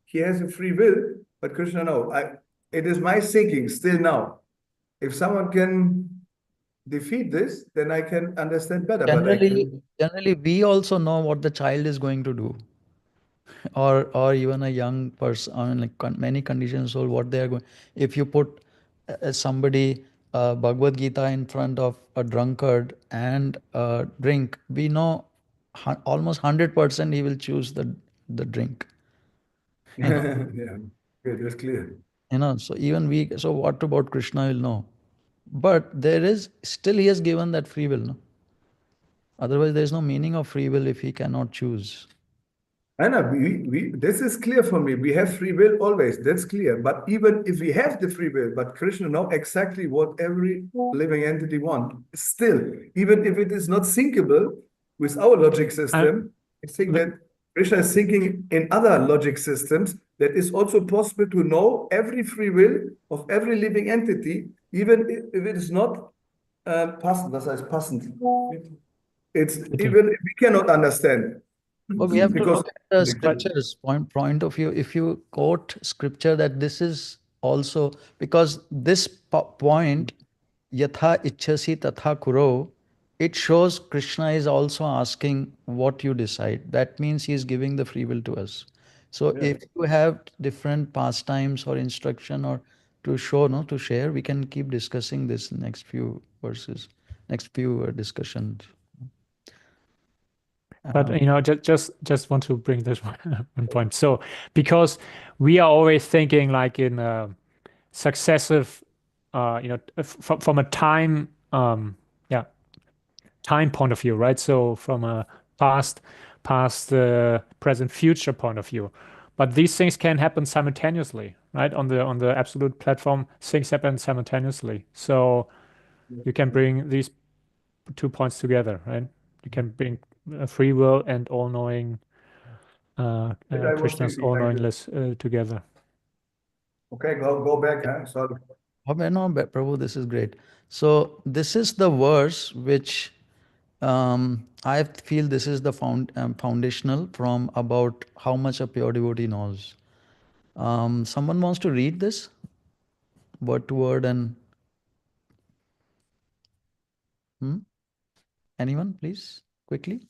he has a free will, but Krishna knows. It is my thinking still now. If someone can defeat this, then I can understand better. But I can. generally we also know what the child is going to do, or even a young person. I mean, like many conditioned soul, what they are going. If you put somebody Bhagavad Gita in front of a drunkard and drink, we know almost 100% he will choose the drink. You know, Yeah, okay, that's clear. so even we. So what about Krishna will know? But there is still, he has given that free will. No, otherwise there is no meaning of free will if he cannot choose. I know this is clear for me. We have free will always. That's clear. But even if we have the free will, but Krishna knows exactly what every living entity wants. Still, even if it is not thinkable with our logic system, I think that Krishna is thinking in other logic systems that is also possible to know every free will of every living entity, even if it is not passant. Was heißt passant? It's even if we cannot understand. Well, we have to Because look at the scriptures point of view. If you quote scripture that this is also because this point, yatha ichhasi tatha kuro, it shows Krishna is also asking what you decide. That means he is giving the free will to us. So if you have different pastimes or instruction or to show, no, to share, we can keep discussing this next few verses, next few discussions. But just want to bring this one point. So because we are always thinking like in successive, from a time, time point of view, right? So from a past, present, future point of view. But these things can happen simultaneously, right? On the absolute platform, things happen simultaneously. So you can bring these 2 points together, right? You can bring free will and all-knowing, I was Krishna's thinking like this. all-knowingness together. Okay, go back, huh? Sorry. Oh, no, Prabhu, this is great. So this is the verse which I feel this is the foundational from about how much a pure devotee knows. Someone wants to read this word to word and anyone, please, quickly.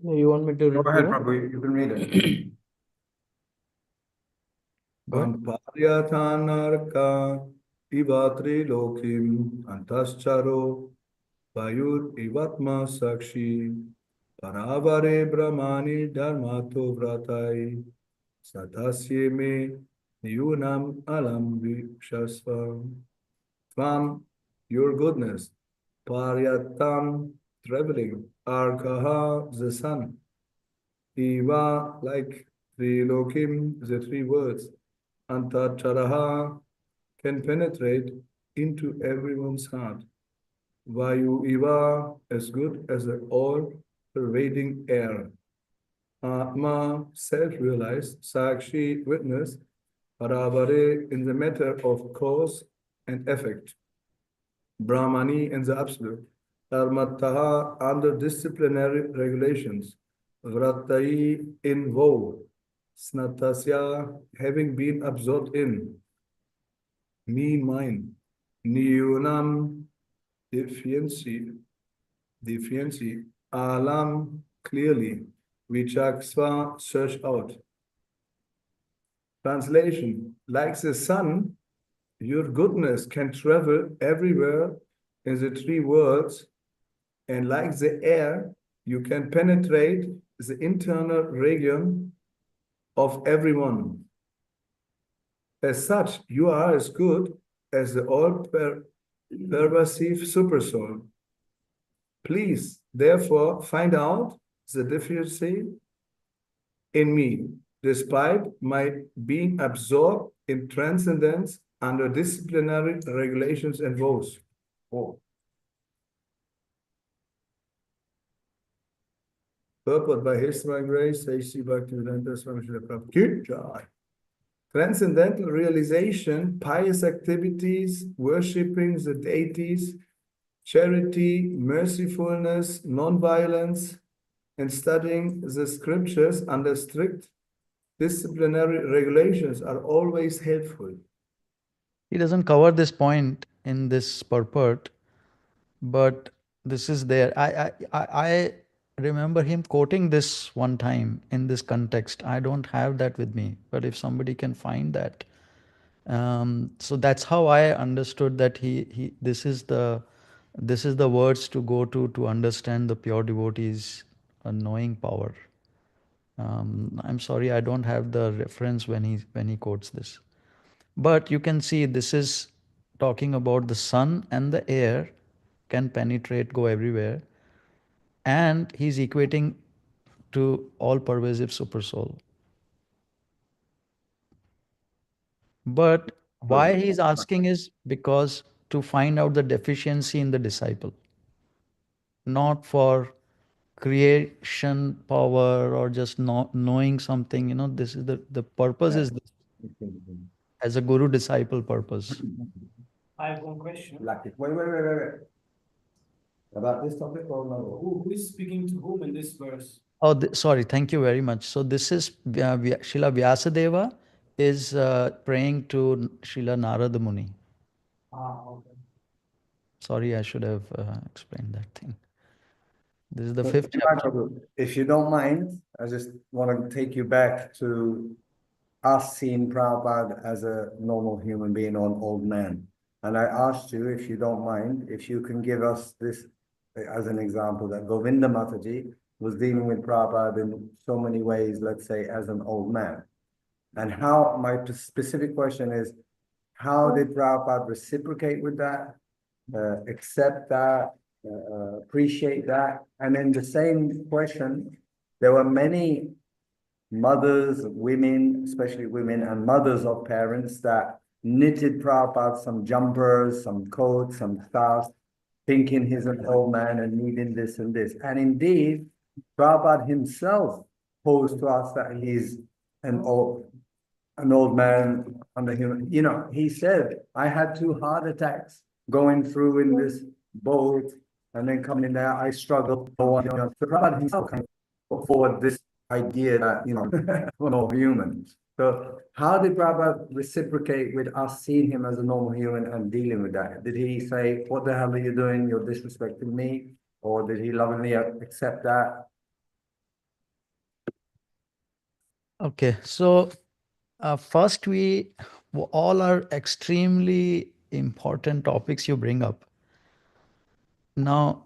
You want me to Go read? ahead, Prabhu. You can read it. Go ahead. Paryatanarka ivatri lokim antascharo vayur ivatma sakshi paravare brahmani dharmato vratai satasye me niyunam alam vikshasva. Tvam, your goodness, paryatam, traveling, arkaha, the sun, Eva, like Trilokim, the three words, Antacharaha, can penetrate into everyone's heart. Vayu Eva, as good as the all-pervading air. Atma, self-realized, Sakshi, witness, Paravare, in the matter of cause and effect. Brahmani, in the absolute. Dharmataha, under disciplinary regulations. Vratai, in vow. Snatasya, having been absorbed in. Me, mine. Niyunam, deficiency. Alam, clearly. Vichaksva, search out. Translation, like the sun, your goodness can travel everywhere in the three worlds, and like the air, you can penetrate the internal region of everyone. As such, you are as good as the all-pervasive supersoul. Please, therefore, find out the deficiency in me, despite my being absorbed in transcendence under disciplinary regulations and vows. Oh. Purport by His Divine Grace, A.C. Bhaktivedanta Swami Srila Prabhupada. transcendental realization, pious activities, worshipping the deities, charity, mercifulness, non-violence, and studying the scriptures under strict disciplinary regulations are always helpful. He doesn't cover this point in this purport, but this is there. I remember him quoting this one time in this context. I don't have that with me, but if somebody can find that, so that's how I understood that he this is the words to go to understand the pure devotee's knowing power. I'm sorry, I don't have the reference when he quotes this. But you can see this is talking about the sun and the air can penetrate, go everywhere. And he's equating to all pervasive supersoul. But why he's asking is because to find out the deficiency in the disciple, not for creation power or just not knowing something. This is the purpose is this, as a guru disciple purpose. I have one question. Wait. About this topic or no? Who is speaking to whom in this verse? Oh, sorry. Thank you very much. So this is Srila Vyasadeva is praying to Srila Narada Muni. Okay. Sorry, I should have explained that thing. This is the So, fifth chapter. if you don't mind, I just want to take you back to us seeing Prabhupada as a normal human being or an old man. And I asked you, if you don't mind, if you can give us this as an example, that Govinda Mataji was dealing with Prabhupada in so many ways, let's say, as an old man. And how, my specific question is, how did Prabhupada reciprocate with that, accept that, appreciate that? And then the same question, there were many mothers, women, especially women and mothers of parents that knitted Prabhupada some jumpers, some coats, some stuff, thinking he's an old man and needing this and this. And indeed, Prabhupada himself posed to us that he's an old man on the human. He said, I had 2 heart attacks going through in this boat and then coming there, I struggled. So Prabhupada himself put forward this idea that, we're all human. So how did Prabhupada reciprocate with us seeing him as a normal human and dealing with that? Did he say, what the hell are you doing? You're disrespecting me? Or did he lovingly accept that? Okay, so first all are extremely important topics you bring up. Now,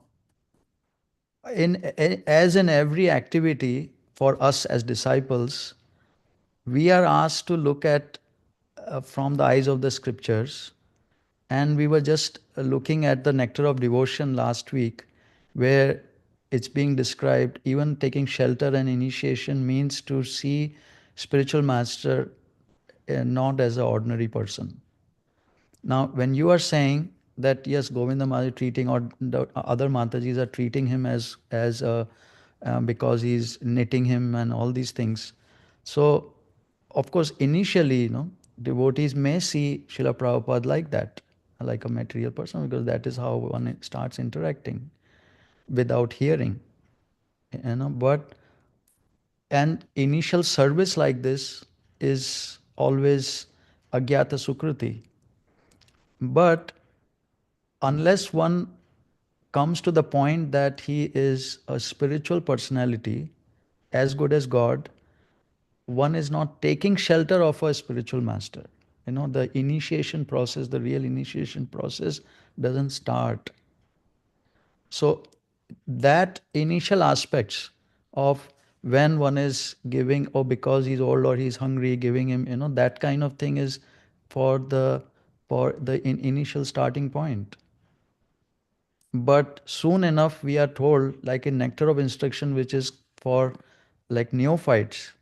as in every activity for us as disciples, we are asked to look at from the eyes of the scriptures. And we were just looking at the nectar of devotion last week, where it's being described, even taking shelter and initiation means to see spiritual master not as an ordinary person. Now, when you are saying that yes, Govinda Mataji treating or the other Matajis are treating him as a because he's knitting him and all these things. So, of course, initially, devotees may see Srila Prabhupada like that, like a material person, because that is how one starts interacting without hearing. But an initial service like this is always agyata sukriti. But unless one comes to the point that he is a spiritual personality as good as God, one is not taking shelter of a spiritual master. The initiation process, the real initiation process doesn't start. So that initial aspects of when one is giving, or because he's old or he's hungry, giving him, that kind of thing is for the initial starting point. But soon enough, we are told, like in Nectar of Instruction, which is for like neophytes,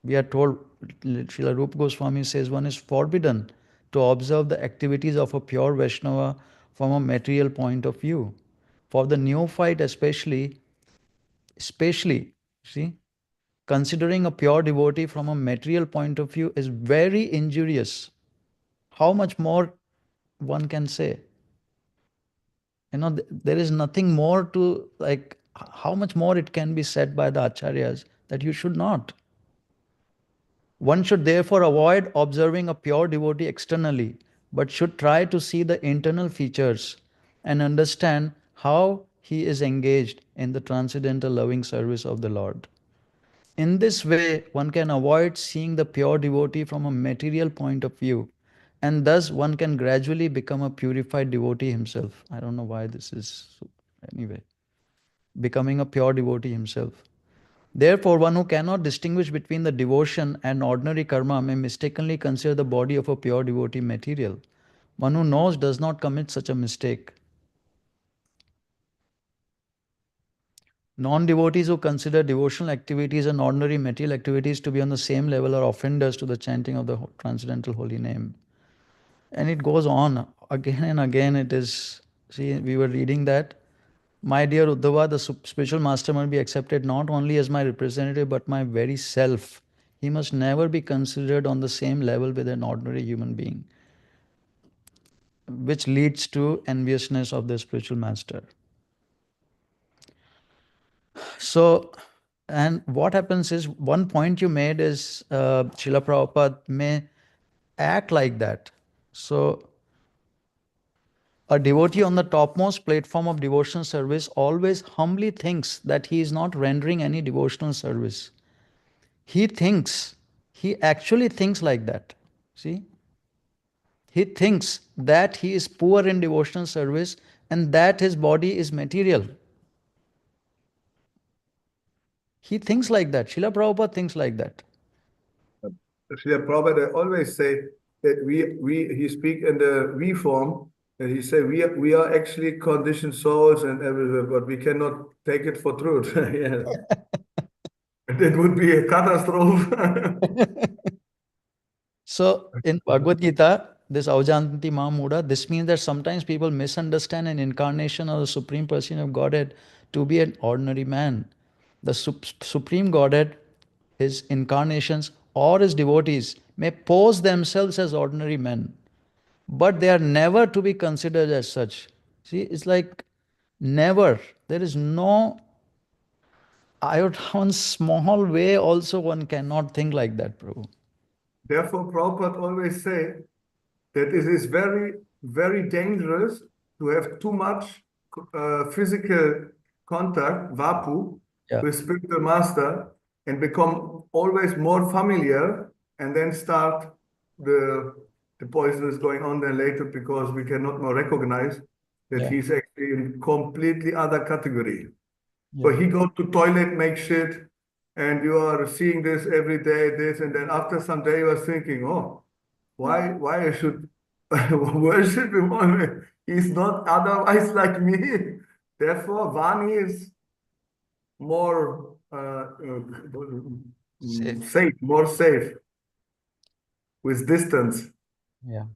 we are told, Srila Rupa Goswami says, one is forbidden to observe the activities of a pure Vaishnava from a material point of view. For the neophyte especially, see, considering a pure devotee from a material point of view is very injurious. How much more one can say? There is nothing more to, like, how much more it can be said by the acharyas that you should not. One should therefore avoid observing a pure devotee externally, but should try to see the internal features and understand how he is engaged in the transcendental loving service of the Lord. In this way, one can avoid seeing the pure devotee from a material point of view, and thus one can gradually become a purified devotee himself. I don't know why this is anyway. Becoming a pure devotee himself. Therefore, one who cannot distinguish between the devotion and ordinary karma may mistakenly consider the body of a pure devotee material. One who knows does not commit such a mistake. Non-devotees who consider devotional activities and ordinary material activities to be on the same level are offenders to the chanting of the transcendental holy name. And it goes on again and again. It is, see, we were reading that. My dear Uddhava, the spiritual master must be accepted not only as my representative but my very self. He must never be considered on the same level with an ordinary human being, which leads to enviousness of the spiritual master. So, and what happens is, one point you made is Srila Prabhupada may act like that. So, a devotee on the topmost platform of devotional service always humbly thinks that he is not rendering any devotional service. He thinks, he actually thinks like that. See? He thinks that he is poor in devotional service and that his body is material. He thinks like that. Srila Prabhupada thinks like that. Srila Prabhupada always say that he speak in the we form, and he say we are actually conditioned souls and everything, but we cannot take it for truth. Yeah. That would be a catastrophe. So in Bhagavad Gita, this Aujanti Mahamuda, this means that sometimes people misunderstand an incarnation of the Supreme Person of Godhead to be an ordinary man. The Supreme Godhead, his incarnations or his devotees may pose themselves as ordinary men, but they are never to be considered as such. See, it's like never. There is no iota, one small way also one cannot think like that, Prabhu. Therefore, Prabhupada always say that it is very, very dangerous to have too much physical contact, vapu, Yeah. with spiritual master and become always more familiar and then start the poison is going on then later because we cannot more recognize that Yeah. he's actually in completely other category. Yeah. But he go to toilet, make shit, and you are seeing this every day, this, and then after some day you are thinking, oh, why I should worship him only? He's not otherwise like me. Therefore, Vani is more Safe. safe, more safe with distance. Yeah.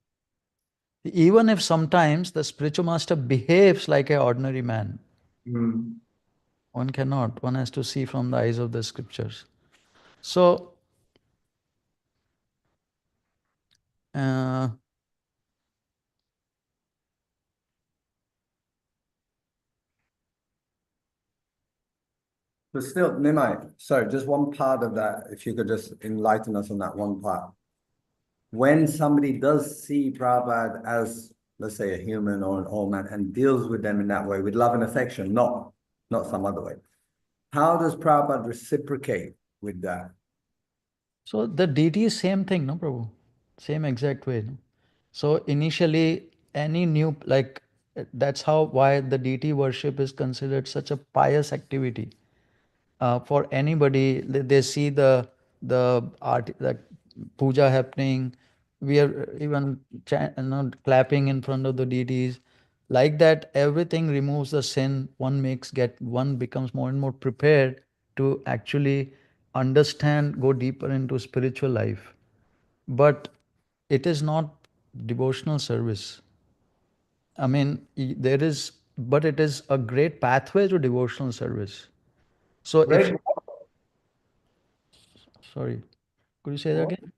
Even if sometimes the spiritual master behaves like an ordinary man, Mm. one cannot. One has to see from the eyes of the scriptures. So, uh, But still, Nimai, sorry, just one part of that, if you could just enlighten us on that one part. When somebody does see Prabhupada as, let's say, a human or an old man and deals with them in that way, with love and affection, not some other way, how does Prabhupada reciprocate with that? so the deity is same thing, no, Prabhu? Same exact way. No? So initially, any new, like, that's how why the deity worship is considered such a pious activity. For anybody, they see the art, the puja happening. We are even clapping in front of the deities. Like that, everything removes the sin. One becomes more and more prepared to actually understand, go deeper into spiritual life. But it is not devotional service. I mean, there is, but it is a great pathway to devotional service. So if Great. Sorry. Could you say that again?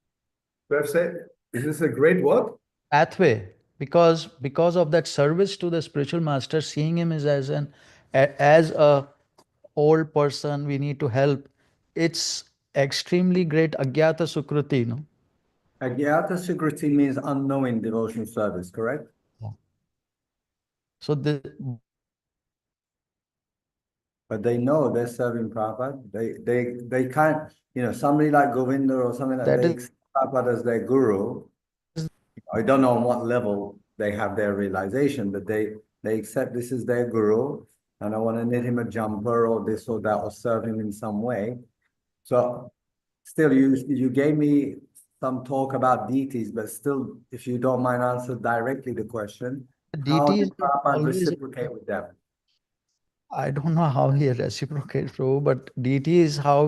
Website, is this a great what? Pathway. Because of that service to the spiritual master, seeing him is as a old person we need to help. It's extremely great agyata sukruti, no? Agyata Sukriti means unknowing devotional service, correct? So the But they know they're serving Prabhupada. They can't, somebody like Govinda or something like that they is accept Prabhupada as their guru. I don't know on what level they have their realization, but they accept this is their guru, and I want to knit him a jumper or this or that or serve him in some way. So still, you gave me some talk about deities, but still, if you don't mind, answer directly the question: how DT did is Prabhupada always. reciprocate with them? I don't know how he reciprocates, Prabhu, but DT is how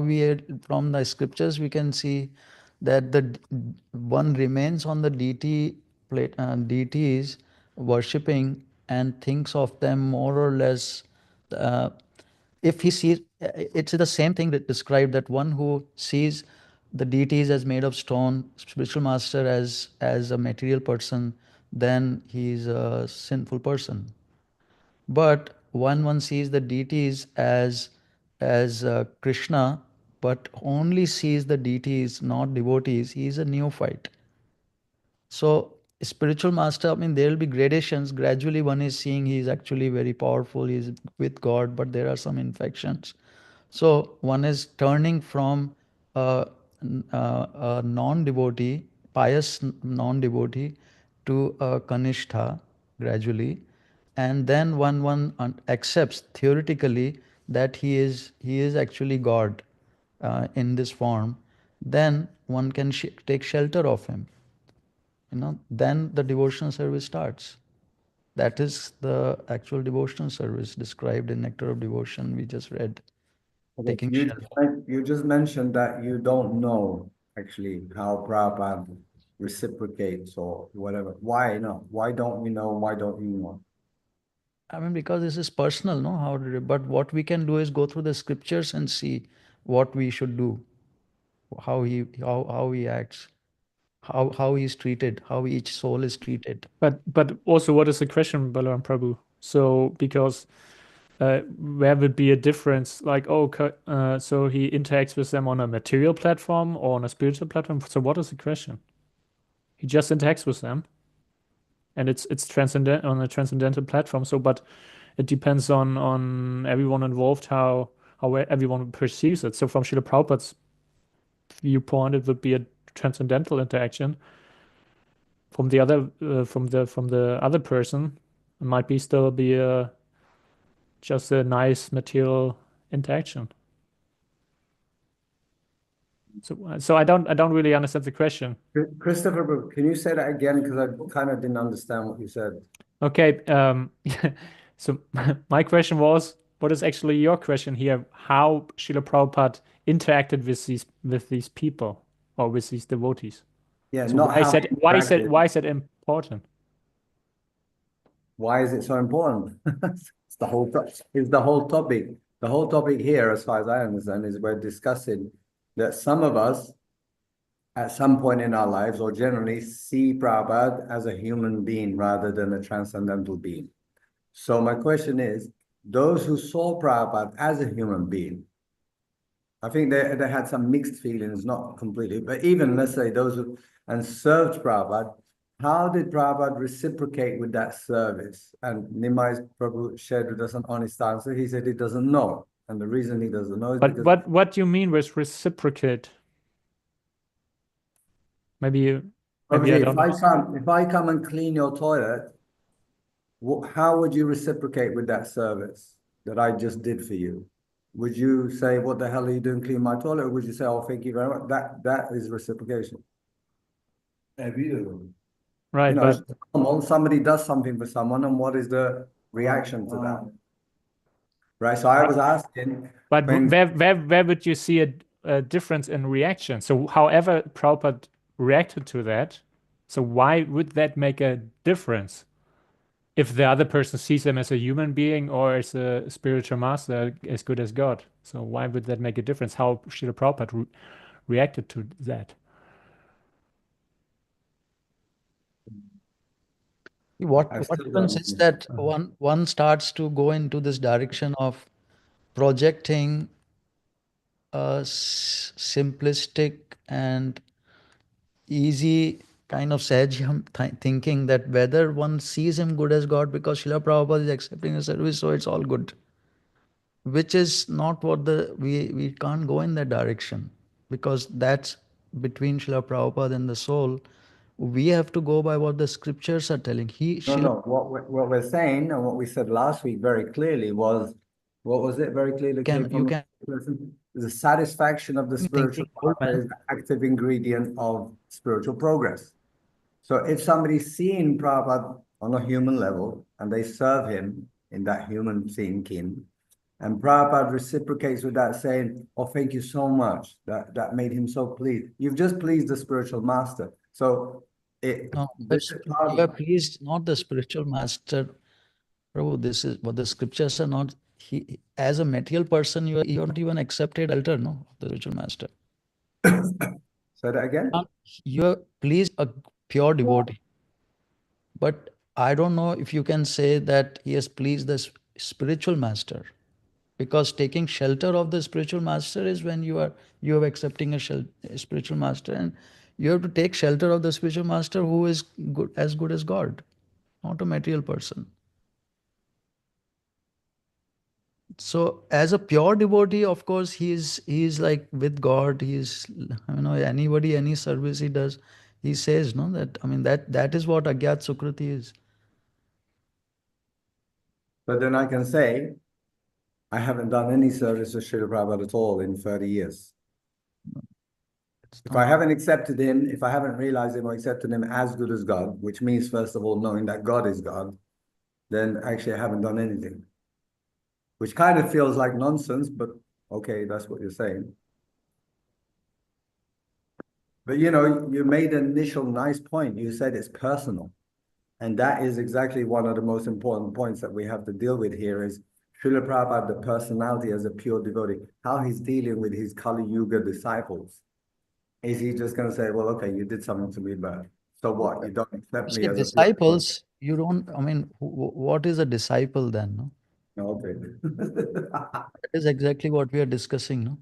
from the scriptures we can see that one remains on the DT plate, DTs worshipping and thinks of them more or less. Uh, if he sees, it's the same thing that described that one who sees the deities as made of stone, spiritual master as a material person, then he is a sinful person. But one sees the deities as Krishna, but only sees the deities, not devotees. He is a neophyte. So spiritual master, I mean, there will be gradations. Gradually, one is seeing he is actually very powerful. He is with God, but there are some infections. So one is turning from a non-devotee, pious non-devotee, to a kanishtha gradually, and then one accepts theoretically that he is actually God in this form. Then one can take shelter of him. Then the devotional service starts. That is the actual devotional service described in Nectar of Devotion we just read. Okay, Taking shelter. you just mentioned that you don't know actually how Prabhupada reciprocates or whatever. Why not? Why don't we know? Why don't you know? I mean, because this is personal, no? But what we can do is go through the scriptures and see what we should do, how he acts, how he's treated, how each soul is treated. But also, what is the question, Balaram Prabhu? So because where would be a difference? Like, so he interacts with them on a material platform or on a spiritual platform. So what is the question? He just interacts with them, and it's transcendent on a transcendental platform. So, but it depends on everyone involved how everyone perceives it. So from Srila Prabhupada's viewpoint, it would be a transcendental interaction. From the other from the other person, it might be still be a just a nice material interaction. So I don't really understand the question. Christopher, can you say that again? Because I kind of didn't understand what you said. Okay, so my question was, what is actually your question here? How Srila Prabhupada interacted with these people or with these devotees? Yeah, So not how he interacted. why is that important? Why is it so important? It's the whole topic. The whole topic here, as far as I understand, is we're discussing that some of us at some point in our lives, or generally, see Prabhupada as a human being rather than a transcendental being. So my question is, those who saw Prabhupada as a human being, I think they had some mixed feelings, not completely, but even let's say those who and served Prabhupada, how did Prabhupada reciprocate with that service? And Nimai Prabhu shared with us an honest answer. He said he doesn't know. And the reason he doesn't know is But because what do you mean with reciprocate? Maybe I obviously don't if I come and clean your toilet, how would you reciprocate with that service that I just did for you? Would you say, what the hell are you doing, clean my toilet? Or would you say, oh, thank you very much? That is reciprocation. right, but Somebody does something for someone, and what is the reaction to that? Right. So I was asking, but when where would you see a difference in reaction? So however Prabhupada reacted to that, so why would that make a difference? If the other person sees them as a human being or as a spiritual master as good as God. So why would that make a difference? How Srila Prabhupada reacted to that. What I what still happens don't is that understand. one starts to go into this direction of projecting a simplistic and easy kind of Sahajam thinking that whether one sees him good as God because Srila Prabhupada is accepting the service, so it's all good. Which is not what we can't go in that direction because that's between Srila Prabhupada and the soul. We have to go by what the scriptures are telling. Srila No. What we're saying and what we said last week very clearly was, what was it very clearly came you from can the person? The satisfaction of the be spiritual thinking old master man. is the active ingredient of spiritual progress. So if somebody's seeing Prabhupada on a human level and they serve him in that human thinking, and Prabhupada reciprocates with that saying, oh, thank you so much. That made him so pleased. You've just pleased the spiritual master. So No, this is you are pleased, not the spiritual master. Prabhu, this is what the scriptures are not. He, as a material person, you are not even accepted altar, no, of the spiritual master. Say that again? You are pleased a pure devotee. But I don't know if you can say that he has pleased the spiritual master. Because taking shelter of the spiritual master is when you are accepting a spiritual master, and you have to take shelter of the spiritual master who is good as God, not a material person. So as a pure devotee, of course, he is like with God. Anybody, any service he does, he says, no, that I mean that is what Agyat Sukruti is. But then I can say, I haven't done any service to Srila Prabhupada at all in 30 years. It's If not. I haven't accepted him, if I haven't realized him or accepted him as good as God, which means, first of all, knowing that God is God, then actually I haven't done anything. Which kind of feels like nonsense, but okay, that's what you're saying. But you made an initial nice point. You said it's personal. And that is exactly one of the most important points that we have to deal with here is Srila Prabhupada, the personality as a pure devotee, how he's dealing with his Kali Yuga disciples. Is he just going to say, well, okay, you did something to me, but so what? You don't accept me See, as a pure devotee? disciples, you don't, I mean, what is a disciple then? No? Okay. That is exactly what we are discussing, no?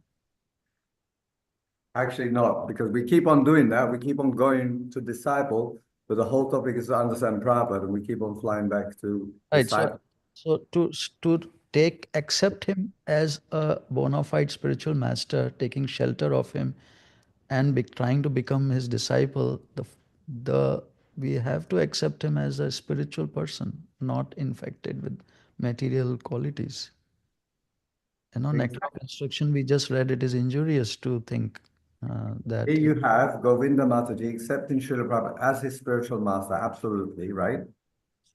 Actually, not, because we keep on doing that. We keep on going to disciple, but the whole topic is to understand Prabhupada, and we keep on flying back to Right. So, disciple. so to accept him as a bona fide spiritual master, taking shelter of him, and trying to become his disciple, the we have to accept him as a spiritual person, not infected with material qualities. Nectar of instruction we just read. It is injurious to think Here that. you have Govinda Mataji accepting Srila Prabhupada as his spiritual master, absolutely, right?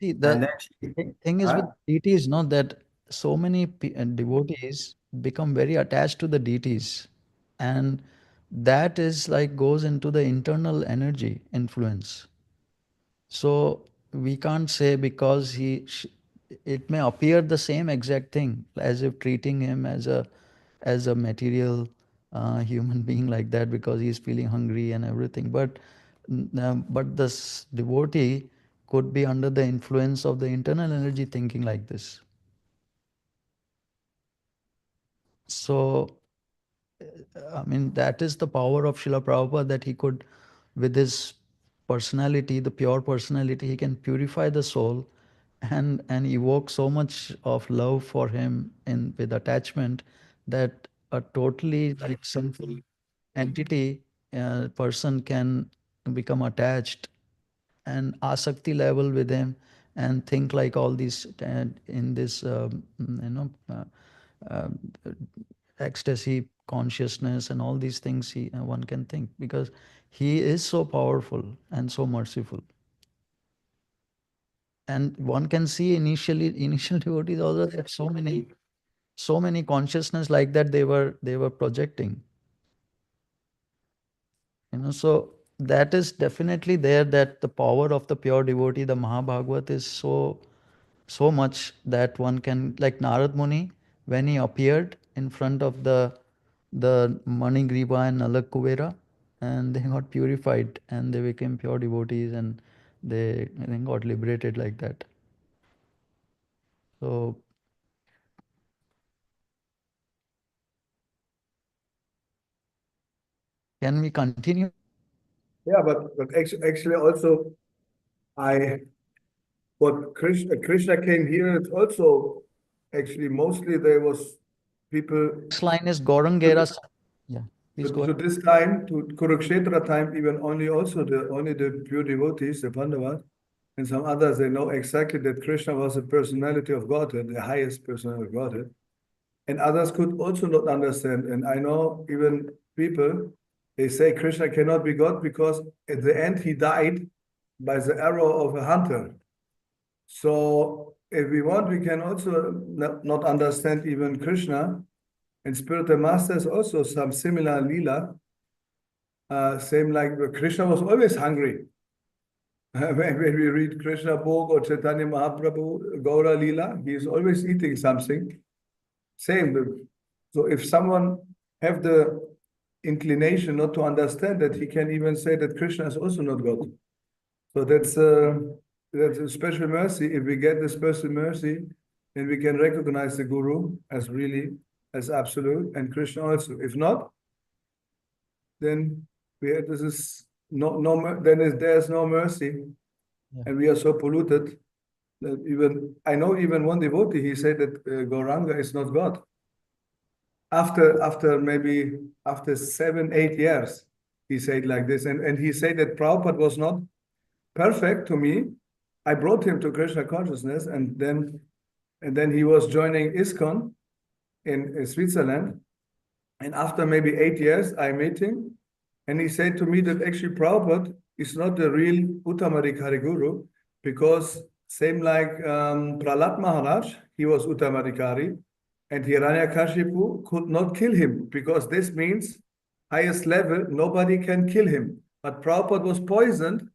See, And the then thing is with huh? deities, not that so many devotees become very attached to the deities, and that is like goes into the internal energy influence. So we can't say because it may appear the same exact thing as if treating him as a material human being like that because he's feeling hungry and everything. But this devotee could be under the influence of the internal energy thinking like this. So I mean, that is the power of Srila Prabhupada that he could, with his personality, the pure personality, he can purify the soul and evoke so much of love for him in with attachment that a totally like sinful entity person can become attached and asakti level with him and think like all these in this uh, ecstasy consciousness and all these things one can think because he is so powerful and so merciful, and one can see initial devotees also that so many consciousness like that they were projecting, so that is definitely there, that the power of the pure devotee, the Mahabhagavat, is so much that one can, like Narad Muni, when he appeared in front of the the Manigriva and Nalakuvera, and they got purified and they became pure devotees, and they, I think, got liberated like that. So can we continue? Yeah, but actually also I what Krishna came here, it's also actually mostly there was people Next line is Gaurangera. Yeah, please go to ahead. this time, to Kurukshetra time, even only the pure devotees, the Pandavas, and some others, they know exactly that Krishna was a personality of Godhead, the highest personality of Godhead. And others could also not understand. And I know even people, they say Krishna cannot be God because at the end he died by the arrow of a hunter. So if we want, we can also not understand even Krishna. And spiritual masters also some similar lila. Same like Krishna was always hungry. When we read Krishna book or Chaitanya Mahaprabhu, Gaura Lila, he is always eating something. Same. So if someone have the inclination not to understand that, he can even say that Krishna is also not God. So that's a special mercy. If we get this special mercy, then we can recognize the Guru as really as absolute, and Krishna also. If not, then this is there's no mercy, Yeah. and we are so polluted that even I know even one devotee, he said that Gauranga is not God. After 7, 8 years, he said like this, and he said that Prabhupada was not perfect to me. I brought him to Krishna consciousness, and then he was joining ISKCON in Switzerland. And after maybe 8 years, I met him, and he said to me that actually Prabhupada is not the real Uttamarikari Guru, because same like Prahlad Maharaj, he was Uttamarikari, and Hiranyakashipu could not kill him, because this means highest level, nobody can kill him. But Prabhupada was poisoned,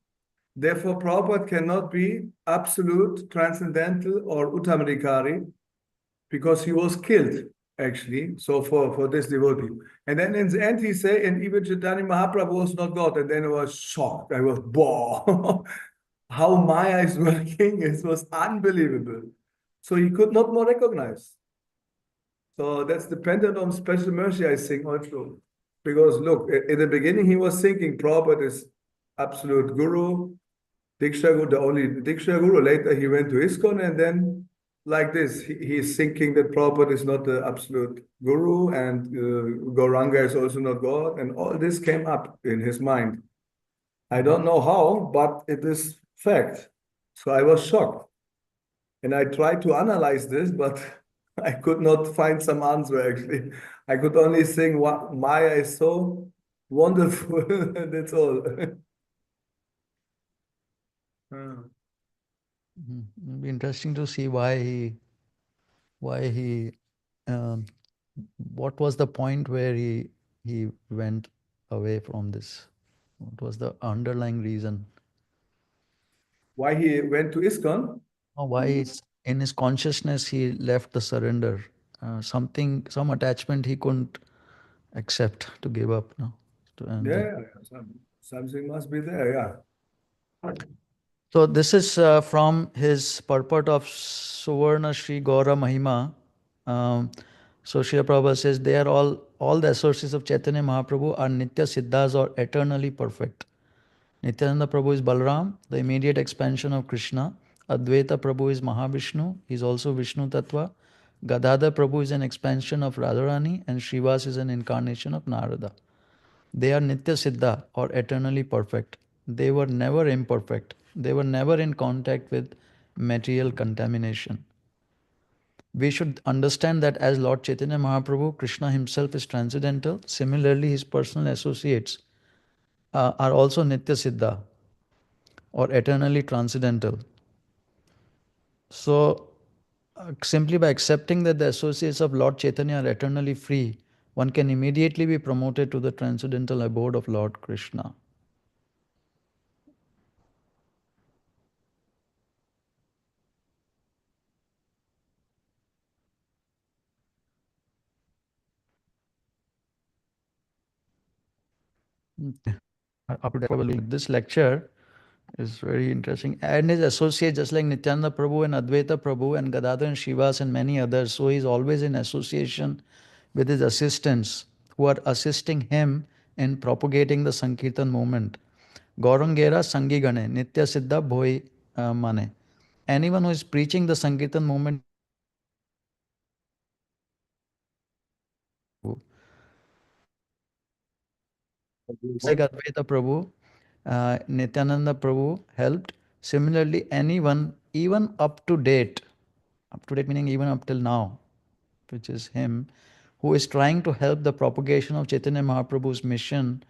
therefore Prabhupada cannot be absolute, transcendental, or Uttamarikari, because he was killed, actually, so for this devotee. And then in the end he say, and even Chaitanya Mahaprabhu was not God. And then I was shocked. I was, wow, how Maya is working. It was unbelievable. So he could not more recognize. So that's dependent on special mercy, I think, also. Because look, in the beginning he was thinking Prabhupada is absolute guru, Diksha Guru, the only Diksha Guru. Later he went to ISKCON, and then like this, he's thinking that Prabhupada is not the absolute guru, and Gauranga is also not God, and all this came up in his mind. I don't know how, but it is fact. So I was shocked. And I tried to analyze this, but I could not find some answer actually. I could only think what Maya is so wonderful. That's all. It'll be interesting to see why he um, what was the point where he went away from this? What was the underlying reason? Why he went to ISKCON? Or why in his consciousness he left the surrender? Some attachment he couldn't accept to give up. No, Yeah, something must be there. Yeah. So this is from his purport of Suvarna Shri Gaura Mahima. So Srila Prabhupada says they are all the associates of Chaitanya Mahaprabhu are Nitya Siddhas or eternally perfect. Nityananda Prabhu is Balram, the immediate expansion of Krishna. Advaita Prabhu is Mahavishnu, he is also Vishnu Tattva. Gadadhar Prabhu is an expansion of Radharani, and Srivas is an incarnation of Narada. They are Nitya Siddha or eternally perfect. They were never imperfect. They were never in contact with material contamination. We should understand that as Lord Chaitanya Mahaprabhu, Krishna himself is transcendental. Similarly, his personal associates are also Nitya Siddha or eternally transcendental. So, simply by accepting that the associates of Lord Chaitanya are eternally free, one can immediately be promoted to the transcendental abode of Lord Krishna. Up to date. This lecture is very interesting. And his associate, just like Nityananda Prabhu and Advaita Prabhu and Gadadhar and Shivas and many others. So he's always in association with his assistants who are assisting him in propagating the Sankirtan movement. Gaurangera Sangigane, Nitya Siddha Bhoi Mane. Anyone who is preaching the Sankirtan movement, like Advaita Prabhu, Nityananda Prabhu helped. Similarly, anyone, even up to date meaning even up till now, which is him, who is trying to help the propagation of Chaitanya Mahaprabhu's mission,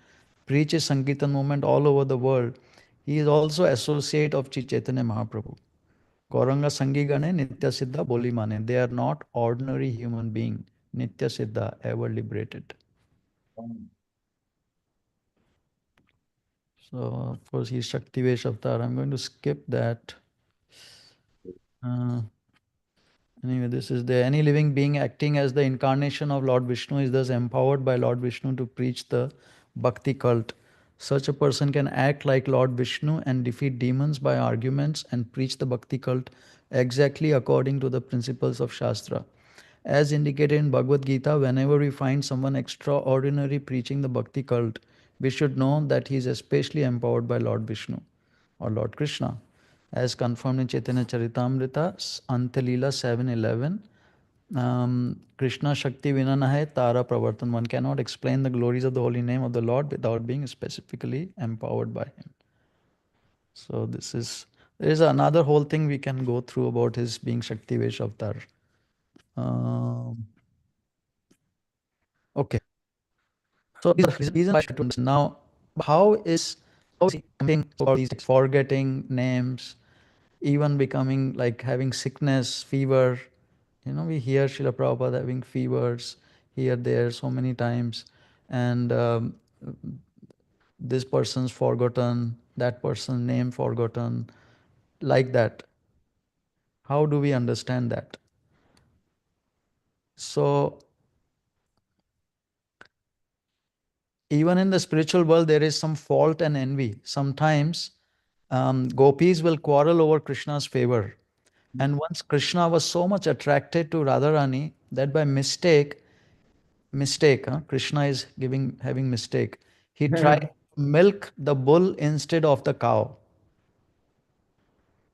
preaches Sankirtan movement all over the world. He is also associate of Chaitanya Mahaprabhu. Gauranga Sangigane Nitya Siddha Boli Mane. They are not ordinary human being. Nitya Siddha, ever liberated. So, of course, he's Shaktivesh Avatar. I'm going to skip that. Anyway, this is there. Any living being acting as the incarnation of Lord Vishnu is thus empowered by Lord Vishnu to preach the Bhakti cult. Such a person can act like Lord Vishnu and defeat demons by arguments and preach the Bhakti cult exactly according to the principles of Shastra. As indicated in Bhagavad Gita, whenever we find someone extraordinary preaching the Bhakti cult, we should know that he is especially empowered by Lord Vishnu or Lord Krishna. As confirmed in Chaitanya Charitamrita, Antalila 7:11, Krishna Shakti Vinana hai Tara Pravartan. One cannot explain the glories of the holy name of the Lord without being specifically empowered by him. So there is another whole thing we can go through about his being Shakti Vesh Avatar. Okay. So reason why I should understand. Now, how is he forgetting names, even becoming like having sickness, fever? We hear Srila Prabhupada having fevers here, there, so many times. And this person's forgotten, that person's name forgotten, like that. How do we understand that? So, even in the spiritual world, there is some fault and envy. Sometimes gopis will quarrel over Krishna's favor. And once Krishna was so much attracted to Radharani that by mistake, Krishna is having mistake. He tried to milk the bull instead of the cow.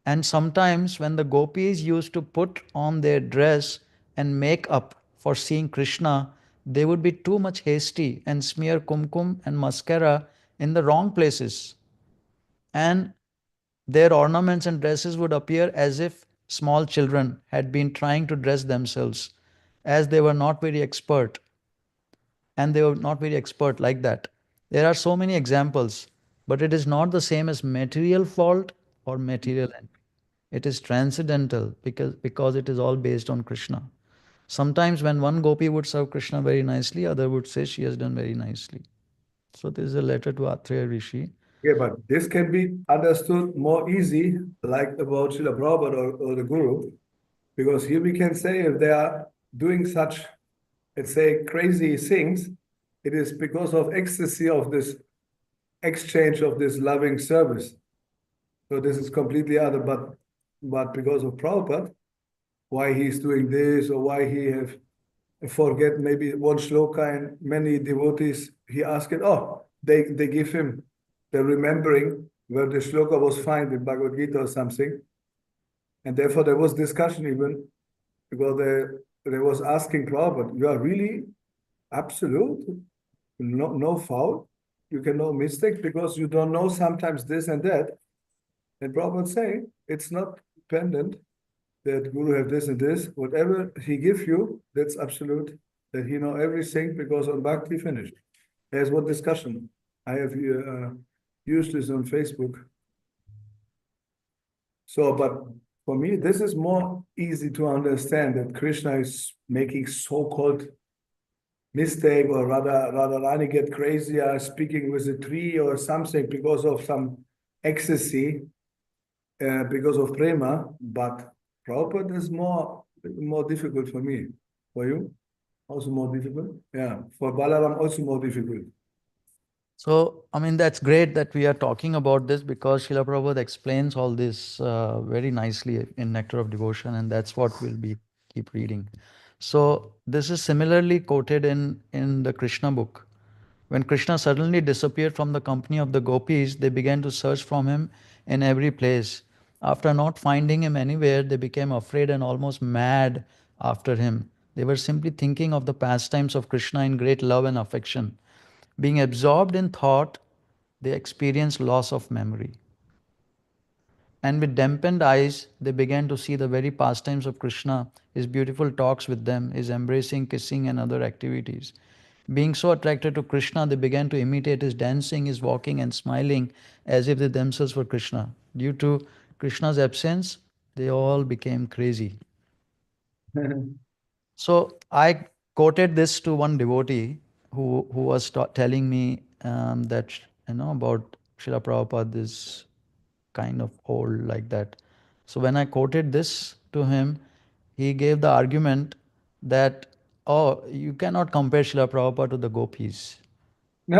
And sometimes when the gopis used to put on their dress and make up for seeing Krishna, they would be too much hasty and smear kumkum and mascara in the wrong places. And their ornaments and dresses would appear as if small children had been trying to dress themselves, as they were not very expert. And they were not very expert like that. There are so many examples, but it is not the same as material fault or material envy. It is transcendental because it is all based on Krishna. Sometimes when one gopi would serve Krishna very nicely, other would say she has done very nicely. So this is a letter to Atreya Rishi. Yeah, but this can be understood more easy, like about Srila Prabhupada or the Guru, because here we can say if they are doing such, let's say, crazy things, it is because of ecstasy of this exchange of this loving service. So this is completely other, but because of Prabhupada, why he's doing this or why he have forget maybe one shloka and many devotees, he asked it, they give him the remembering where the shloka was found in Bhagavad Gita or something. And therefore there was discussion even because they was asking Prabhupada, you are really absolute, no fault, you can no mistake because you don't know sometimes this and that. And Prabhupada saying, it's not dependent that Guru have this and this. Whatever he give you, that's absolute. That he know everything because on Bhakti finished. There's one discussion. I have used this on Facebook. So, but for me, this is more easy to understand that Krishna is making so-called mistake or rather Radharani get crazy speaking with a tree or something because of some ecstasy, because of prema, but Prabhupada is more difficult for me. For you? Also more difficult? Yeah. For Balaram, also more difficult. So, I mean, that's great that we are talking about this because Srila Prabhupada explains all this very nicely in Nectar of Devotion, and that's what we'll be keep reading. So, this is similarly quoted in the Krishna book. When Krishna suddenly disappeared from the company of the gopis, they began to search for him in every place. After not finding him anywhere, they became afraid and almost mad after him. They were simply thinking of the pastimes of Krishna in great love and affection. Being absorbed in thought, they experienced loss of memory. And with dampened eyes, they began to see the very pastimes of Krishna, his beautiful talks with them, his embracing, kissing, and other activities. Being so attracted to Krishna, they began to imitate his dancing, his walking, and smiling as if they themselves were Krishna. Due to Krishna's absence, they all became crazy. So I quoted this to one devotee who was telling me that about Srila Prabhupada is kind of old like that. So when I quoted this to him, he gave the argument that, oh, you cannot compare Srila Prabhupada to the gopis. You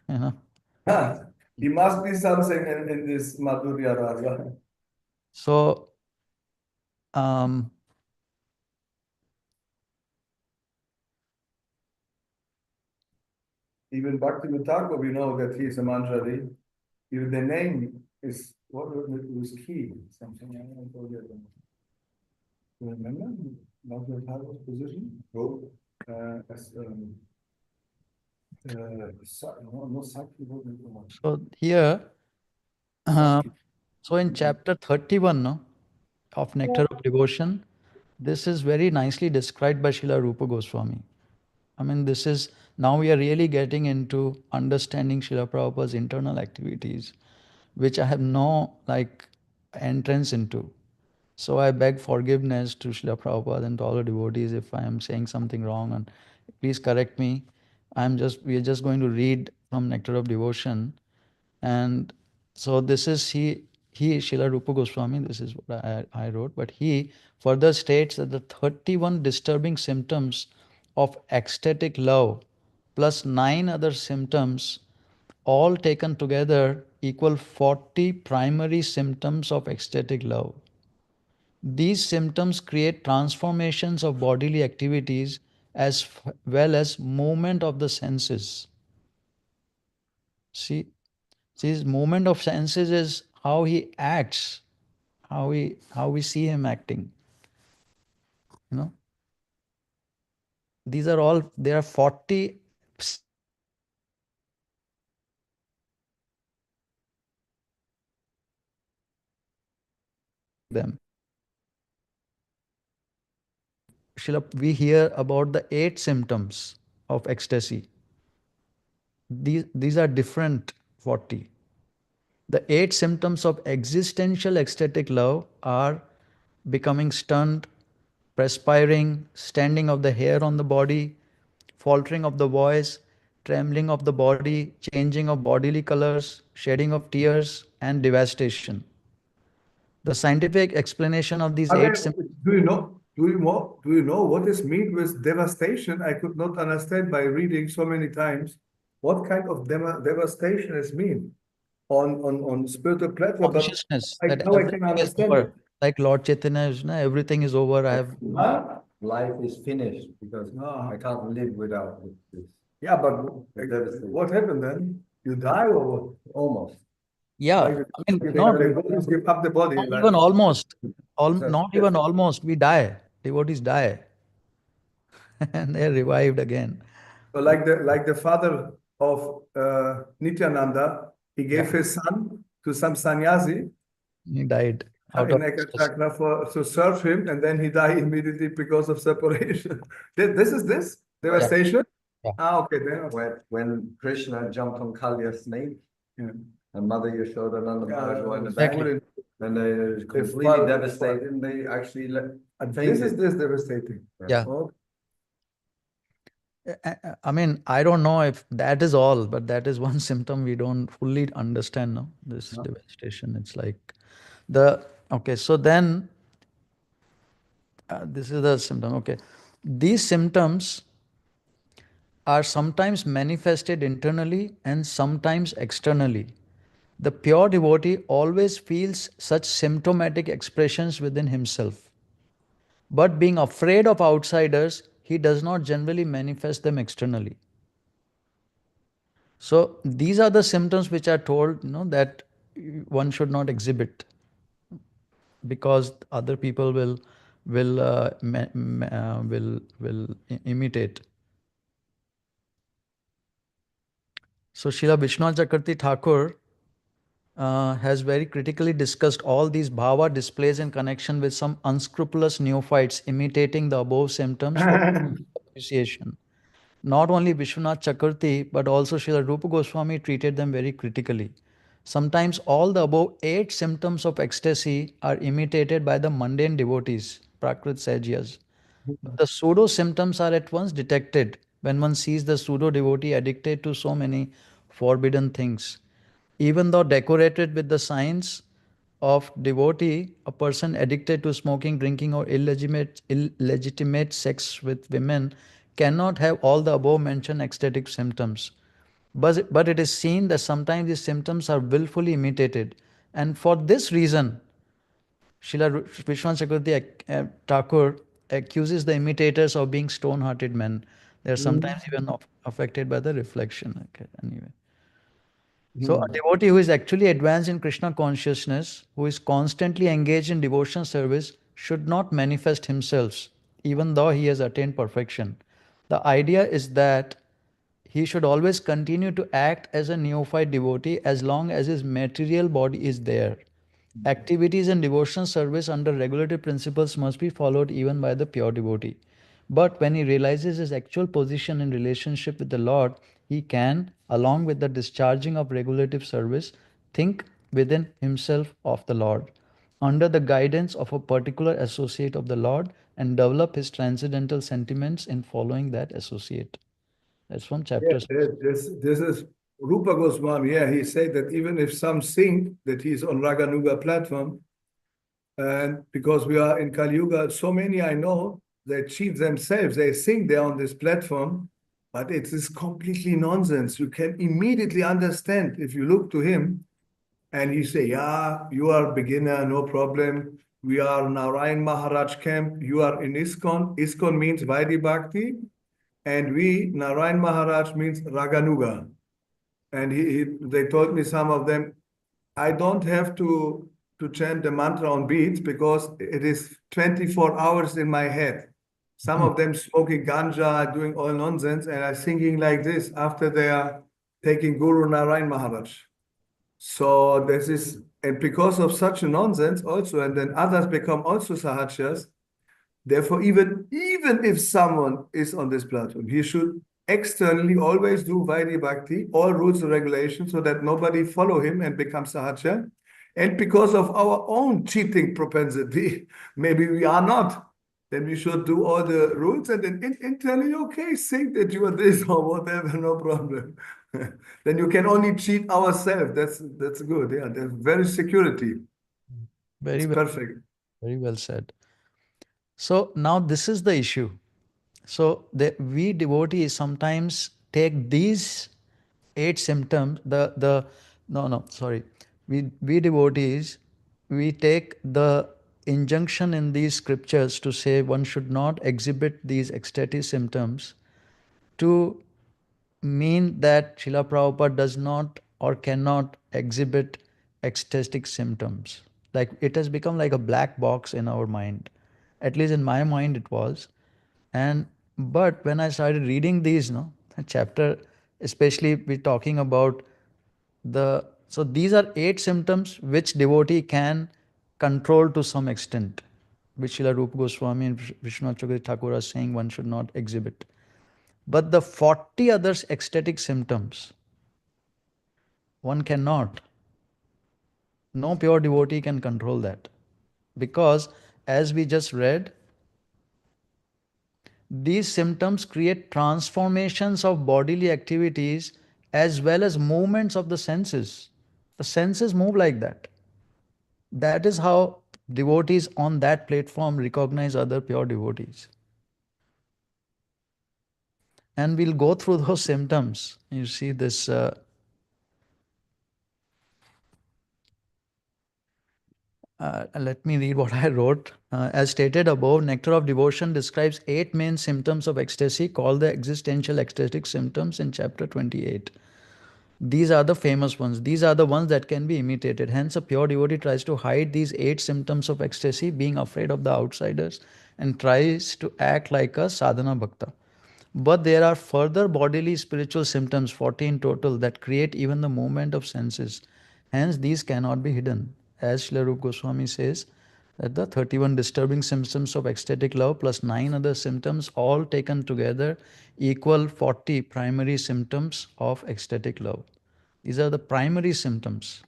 know. He must be something in this Madhurya Raja. So um, Even Bhakti Tattva, we know that he is a Manjari. Even the name is what was key, something I don't forget. You remember Bhakti Tattva's position? Oh, as no Sakti. so here, so in chapter 31 no, of Nectar of Devotion, this is very nicely described by Srila Rupa Goswami. I mean, this is now we are really getting into understanding Srila Prabhupada's internal activities, which I have no like entrance into. So I beg forgiveness to Srila Prabhupada and to all the devotees if I am saying something wrong, and please correct me. We are just going to read from Nectar of Devotion, and so this is he Srila Rupa Goswami, this is what I wrote, but he further states that the 31 disturbing symptoms of ecstatic love plus 9 other symptoms all taken together equal 40 primary symptoms of ecstatic love. These symptoms create transformations of bodily activities as well as movement of the senses. See, his movement of senses is how he acts, how we see him acting. You know, these are all there are 40 them. We hear about the 8 symptoms of ecstasy. These are different 40. The 8 symptoms of existential ecstatic love are becoming stunned, perspiring, standing of the hair on the body, faltering of the voice, trembling of the body, changing of bodily colors, shedding of tears, and devastation. The scientific explanation of these 8 symptoms. Do you know? Do you know what is mean with devastation? I could not understand by reading so many times. What kind of devastation is mean on spiritual platform? But Consciousness I, that now I can everything is understand over. it. Like Lord Chaitanya is, everything is over. I have Huh? Life is finished because I can't live without this. Yeah, but what happened then? You die or what? Almost. yeah. Like I mean, they not, give up the body. not Like, even almost. So- Not even almost. We die. Devotees die, and they are revived again. so like the father of Nityananda, he gave Yeah, his son to some sannyasi he died out in of ecstasy. Ekachakra for to serve him, and then he died immediately because of separation. This is this Yeah, devastation. yeah. Ah, okay, then. when Krishna jumped on Kalya's snake Yeah. and Mother Yashoda and Nanda Maharaj were in the back, Exactly. and they were completely flood- devastated, and they actually This is fainted. this devastating. Yeah. Oh, I mean, I don't know if that is all, but that is one symptom we don't fully understand. No, this devastation. It's like the okay. So then, this is the symptom. Okay, these symptoms are sometimes manifested internally and sometimes externally. The pure devotee always feels such symptomatic expressions within himself. But being afraid of outsiders, he does not generally manifest them externally. So these are the symptoms which are told, that one should not exhibit because other people will imitate. So Srila Vishwanath Chakravarti Thakur has very critically discussed all these bhava displays in connection with some unscrupulous neophytes imitating the above symptoms for appreciation. Not only Vishwanath Chakravarti, but also Srila Rupa Goswami treated them very critically. Sometimes all the above 8 symptoms of ecstasy are imitated by the mundane devotees, Prakrit Sahajas. But the pseudo symptoms are at once detected when one sees the pseudo devotee addicted to so many forbidden things. Even though decorated with the signs of devotee, a person addicted to smoking, drinking, or illegitimate sex with women cannot have all the above mentioned ecstatic symptoms. But it is seen that sometimes these symptoms are willfully imitated. And for this reason, Srila Vishwanath Chakravarti Thakur accuses the imitators of being stone-hearted men. They are sometimes even affected by the reflection. Okay, anyway. So a devotee who is actually advanced in Krishna consciousness, who is constantly engaged in devotion service, should not manifest himself, even though he has attained perfection. The idea is that he should always continue to act as a neophyte devotee as long as his material body is there. Activities in devotional service under regulative principles must be followed even by the pure devotee. But when he realizes his actual position in relationship with the Lord, he can, along with the discharging of regulative service, think within himself of the Lord, under the guidance of a particular associate of the Lord, and develop his transcendental sentiments in following that associate. That's from Yeah, chapter 6. this is Rupa Goswami. Yeah, he said that even if some think that he's on Raganuga platform, and because we are in Kali Yuga, so many I know, they cheat themselves. They think they're on this platform, but it is completely nonsense. You can immediately understand if you look to him and he say, yeah, you are beginner, no problem. We are Narayan Maharaj camp. You are in ISKCON. ISKCON means Vaidhi Bhakti. And we, Narayan Maharaj means Raganuga. And they told me some of them, I don't have to chant the mantra on beats because it is 24 hours in my head. Some of them smoking ganja, doing all nonsense, and are singing like this after they are taking Guru Narayan Maharaj. So this is, and because of such a nonsense also, and then others become also sahachas. Therefore, even if someone is on this platform, he should externally always do Vaidhi Bhakti, all rules and regulations, so that nobody follow him and become sahaja. And because of our own cheating propensity, maybe we are not. Then we should do all the rules and then internally, okay, think that you are this or whatever, no problem. Then you can only cheat ourselves. That's good. Yeah, that's very security. Very It's well, perfect. very well said. So now this is the issue. So we devotees sometimes take these 8 symptoms, the no no sorry, we devotees, we take the injunction in these scriptures to say one should not exhibit these ecstatic symptoms to mean that Srila Prabhupada does not or cannot exhibit ecstatic symptoms. Like it has become like a black box in our mind. At least in my mind it was. And but when I started reading these, chapter, especially we're talking about so these are 8 symptoms which devotee can control to some extent, which Srila Rupa Goswami and Vishwanath Chakravarti Thakur are saying one should not exhibit. But the 40 other ecstatic symptoms, one cannot. No pure devotee can control that. Because, as we just read, these symptoms create transformations of bodily activities as well as movements of the senses. The senses move like that. That is how devotees on that platform recognize other pure devotees. And we'll go through those symptoms. You see this. Let me read what I wrote. As stated above, Nectar of Devotion describes 8 main symptoms of ecstasy called the existential ecstatic symptoms in chapter 28. These are the famous ones. These are the ones that can be imitated. Hence, a pure devotee tries to hide these 8 symptoms of ecstasy, being afraid of the outsiders, and tries to act like a sadhana bhakta. But there are further bodily spiritual symptoms, 40 in total, that create even the movement of senses. Hence, these cannot be hidden. As Srila Rupa Goswami says, that the 31 disturbing symptoms of ecstatic love plus 9 other symptoms, all taken together, equal 40 primary symptoms of ecstatic love. These are the primary symptoms.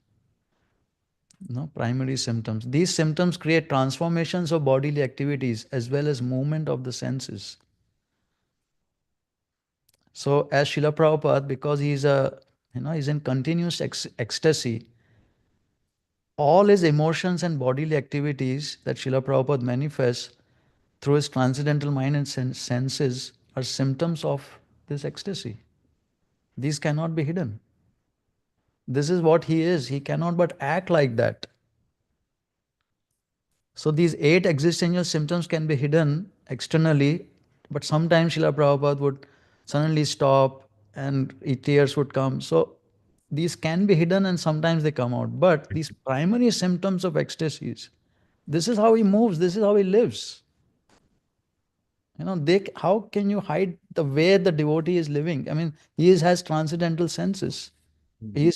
No, primary symptoms. These symptoms create transformations of bodily activities as well as movement of the senses. So as Srila Prabhupada, because he's in continuous ecstasy, all his emotions and bodily activities that Srila Prabhupada manifests through his transcendental mind and senses are symptoms of this ecstasy. These cannot be hidden. This is what he is. He cannot but act like that. So these 8 existential symptoms can be hidden externally, but sometimes Srila Prabhupada would suddenly stop and tears would come. So these can be hidden and sometimes they come out. But these primary symptoms of ecstasies, this is how he moves, this is how he lives. How can you hide the way the devotee is living? I mean, has transcendental senses. He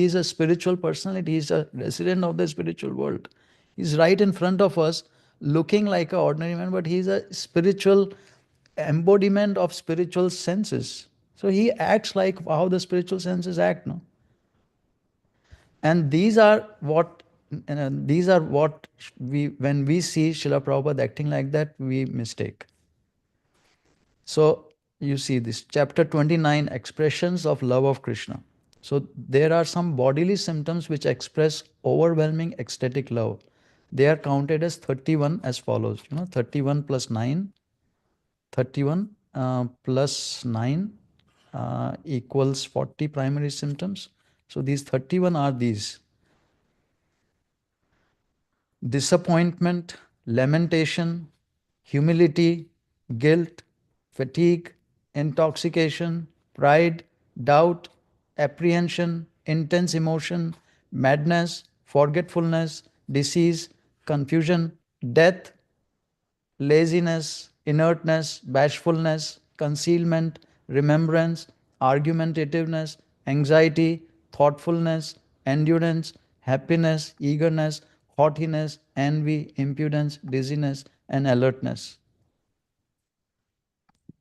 is a spiritual personality. He's a resident of the spiritual world. He's right in front of us, looking like an ordinary man, but he's a spiritual embodiment of spiritual senses. So he acts like how the spiritual senses act, no? And these are what we when we see Srila Prabhupada acting like that, we mistake. So you see this chapter 29, expressions of love of Krishna. So there are some bodily symptoms which express overwhelming ecstatic love. They are counted as 31 as follows. 31 plus 9, 31 plus 9 equals 40 primary symptoms. So these 31 are these: disappointment, lamentation, humility, guilt, fatigue, intoxication, pride, doubt, apprehension, intense emotion, madness, forgetfulness, disease, confusion, death, laziness, inertness, bashfulness, concealment, remembrance, argumentativeness, anxiety, thoughtfulness, endurance, happiness, eagerness, haughtiness, envy, impudence, dizziness, and alertness.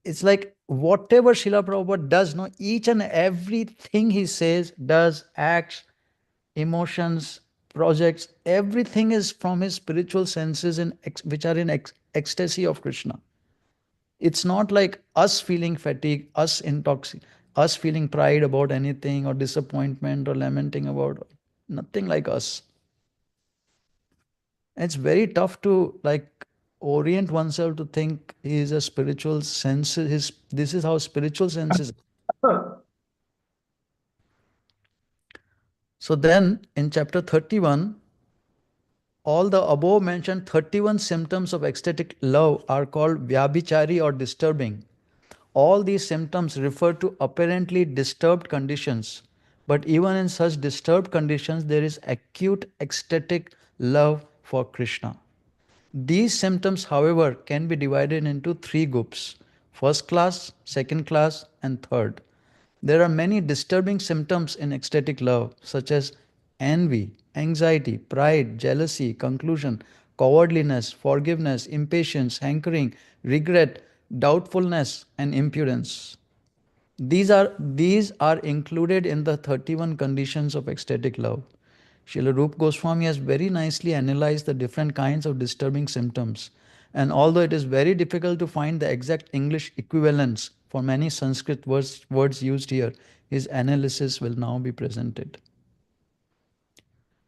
It's like whatever Srila Prabhupada does, no, each and everything he says, does, acts, emotions, projects, everything is from his spiritual senses which are in ecstasy of Krishna. It's not like us feeling fatigue, us feeling pride about anything or disappointment or lamenting about nothing like us. It's very tough to orient oneself to think he is a spiritual sense. This is how spiritual senses. So then in chapter 31, all the above mentioned 31 symptoms of ecstatic love are called vyabhichari or disturbing. All these symptoms refer to apparently disturbed conditions, but even in such disturbed conditions, there is acute ecstatic love for Krishna. These symptoms, however, can be divided into 3 groups: first class, second class, and third. There are many disturbing symptoms in ecstatic love, such as envy, anxiety, pride, jealousy, conclusion, cowardliness, forgiveness, impatience, hankering, regret, doubtfulness, and impudence. These are included in the 31 conditions of ecstatic love. Srila Rupa Goswami has very nicely analyzed the different kinds of disturbing symptoms. And although it is very difficult to find the exact English equivalents for many Sanskrit words used here, his analysis will now be presented.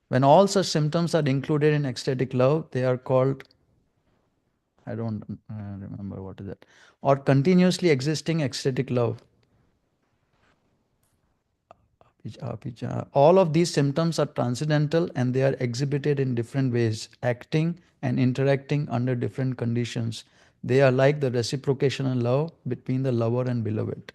When all such symptoms are included in ecstatic love, they are called I don't remember what is that. Or continuously existing ecstatic love. All of these symptoms are transcendental and they are exhibited in different ways, acting and interacting under different conditions. They are like the reciprocational love between the lover and beloved.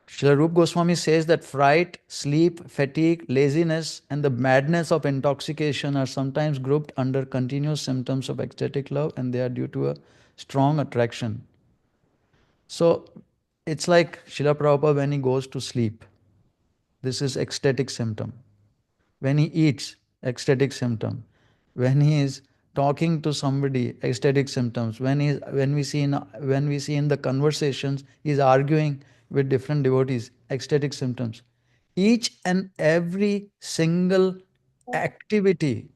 Srila Rupa Goswami says that fright, sleep, fatigue, laziness, and the madness of intoxication are sometimes grouped under continuous symptoms of ecstatic love, and they are due to a strong attraction. So it's like Srila Prabhupada when he goes to sleep. This is ecstatic symptom. When he eats, ecstatic symptom. When he is talking to somebody, ecstatic symptoms. When we see in the conversations, he's arguing with different devotees, ecstatic symptoms. Each and every single activity,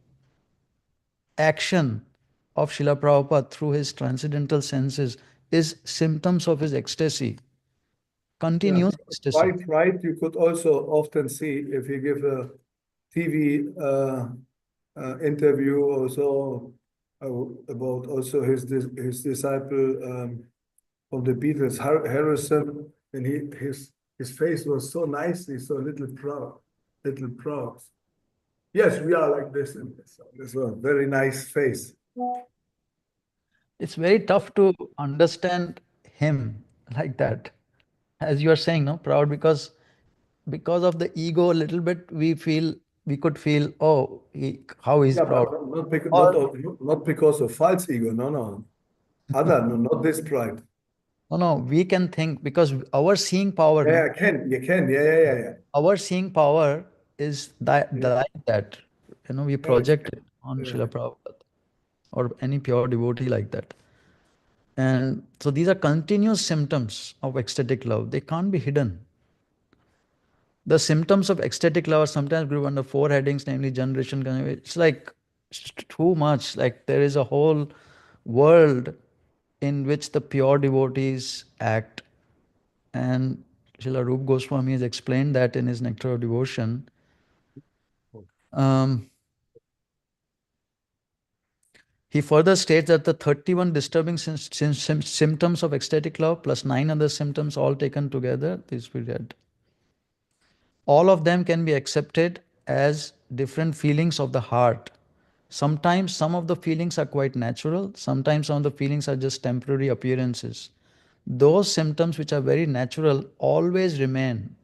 action of Srila Prabhupada through his transcendental senses is symptoms of his ecstasy, Yeah, continuous ecstasy. right. You could also often see if you give a TV interview or so about also his disciple from the Beatles, Harrison, and his face was so nicely, so little proud, little proud. Yes, we are like this and this. This was a very nice face. It's very tough to understand him like that. As you are saying, no, proud because of the ego a little bit, we could feel, oh, how he's Yeah, proud. but not because Or not because of false ego. No, no. Other, no, not this pride. no, we can think because our seeing power, Yeah, no, you can. Yeah. our seeing power is Yeah, like that. We yeah, it's, project it on yeah. Srila Prabhupada or any pure devotee like that. And so these are continuous symptoms of ecstatic love. They can't be hidden. The symptoms of ecstatic love are sometimes grouped under four headings, namely generation. It's like too much. Like there is a whole world in which the pure devotees act. And Srila Rupa Goswami has explained that in his Nectar of Devotion. Um, he further states that the 31 disturbing symptoms of ecstatic love plus 9 other symptoms all taken together, this we read. All of them can be accepted as different feelings of the heart. Sometimes some of the feelings are quite natural, sometimes some of the feelings are just temporary appearances. Those symptoms which are very natural always remain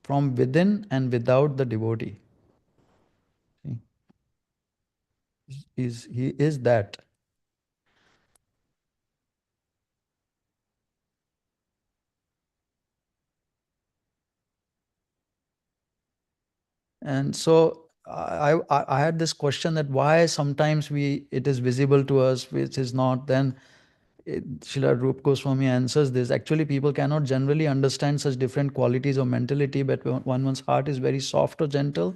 from within and without the devotee. He is that. And so I had this question that why sometimes it is visible to us, which is not. Then Srila Rupa Goswami answers this. Actually, people cannot generally understand such different qualities of mentality, but when one's heart is very soft or gentle,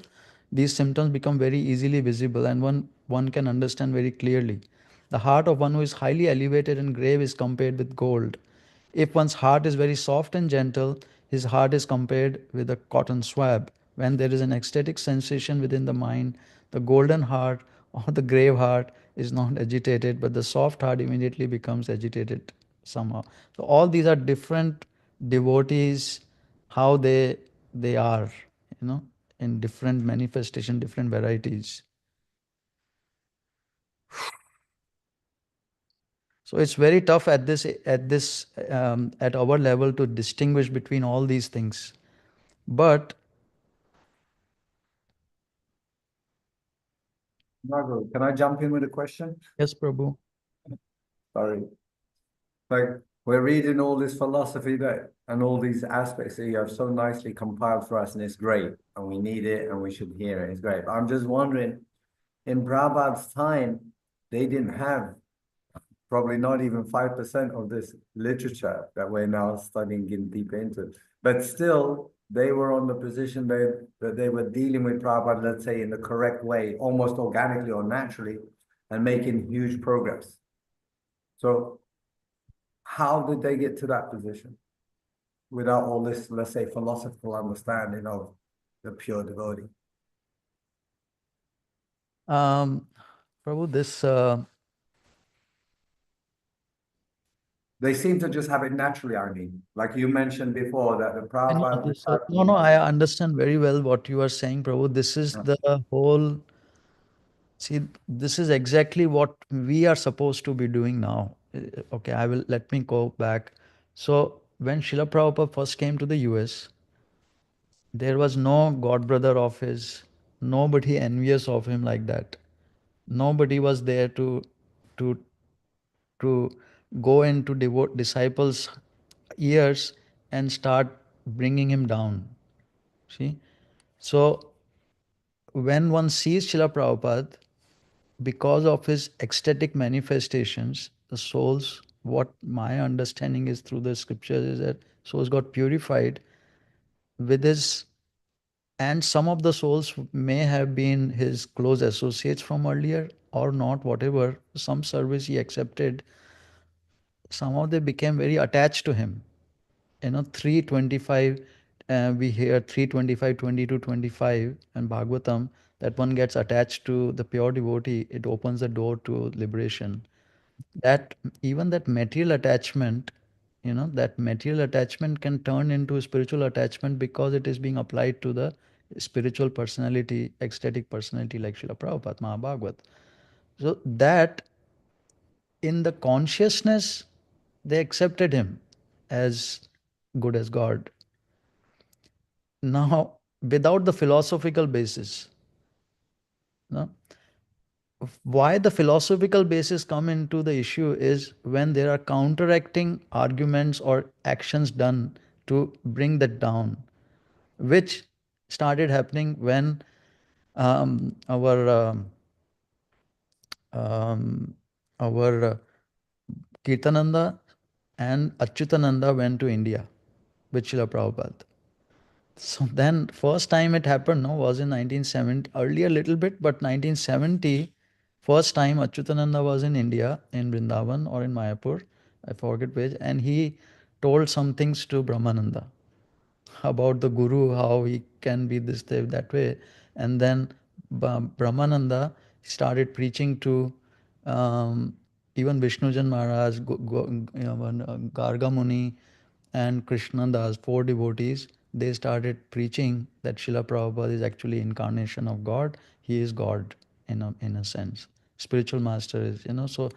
these symptoms become very easily visible and one can understand very clearly. The heart of one who is highly elevated and grave is compared with gold. If one's heart is very soft and gentle, his heart is compared with a cotton swab. When there is an ecstatic sensation within the mind, the golden heart or the grave heart is not agitated, but the soft heart immediately becomes agitated somehow. So all these are different devotees, how they are, in different manifestation, different varieties. So it's very tough at our level to distinguish between all these things. But Margot, can I jump in with a question? yes, Prabhu. Sorry. Like we're reading all this philosophy and all these aspects that you have so nicely compiled for us, and it's great, and we need it, and we should hear it. It's great. But I'm just wondering, in Prabhupada's time, they didn't have probably not even 5% of this literature that we're now studying in deep into. But still, they were on the position that they were dealing with Prabhupada, let's say, in the correct way, almost organically or naturally, and making huge progress. So how did they get to that position without all this, let's say, philosophical understanding of the pure devotee? Prabhu, this They seem to just have it naturally, I mean. Like you mentioned before, that the I know Prabhupada this, disciples. no, I understand very well what you are saying, Prabhu. This is Yeah. the whole. See, this is exactly what we are supposed to be doing now. Okay, let me go back. So when Srila Prabhupada first came to the US, there was no god brother of his, nobody envious of him like that. Nobody was there to to go into devote disciples' ears and start bringing him down. See, so when one sees Srila Prabhupada, because of his ecstatic manifestations, the souls, what my understanding is through the scriptures, is that souls got purified with his, and some of the souls may have been his close associates from earlier or not, whatever, some service he accepted. Some of them became very attached to him. 325, we hear 325, 22, 25, and Bhagavatam, that one gets attached to the pure devotee, it opens the door to liberation. That even that material attachment, that material attachment can turn into spiritual attachment because it is being applied to the spiritual personality, ecstatic personality like Srila Prabhupada, Mahabhagavat. So that in the consciousness, they accepted him as good as God. Now, without the philosophical basis, no? Why the philosophical basis come into the issue is when there are counteracting arguments or actions done to bring that down, which started happening when our um, our Kirtananda and Achyutananda went to India with Srila Prabhupada. So then, first time it happened, no, was in 1970, earlier a little bit, but 1970, first time Achyutananda was in India, in Vrindavan or in Mayapur, I forget which, and he told some things to Brahmananda about the Guru, how he can be this, that way. And then Brahmananda started preaching to even Vishnujan Maharaj, Garga Muni, and Krishna Das, four devotees. They started preaching that Srila Prabhupada is actually incarnation of God. He is God in a sense. Spiritual master is, so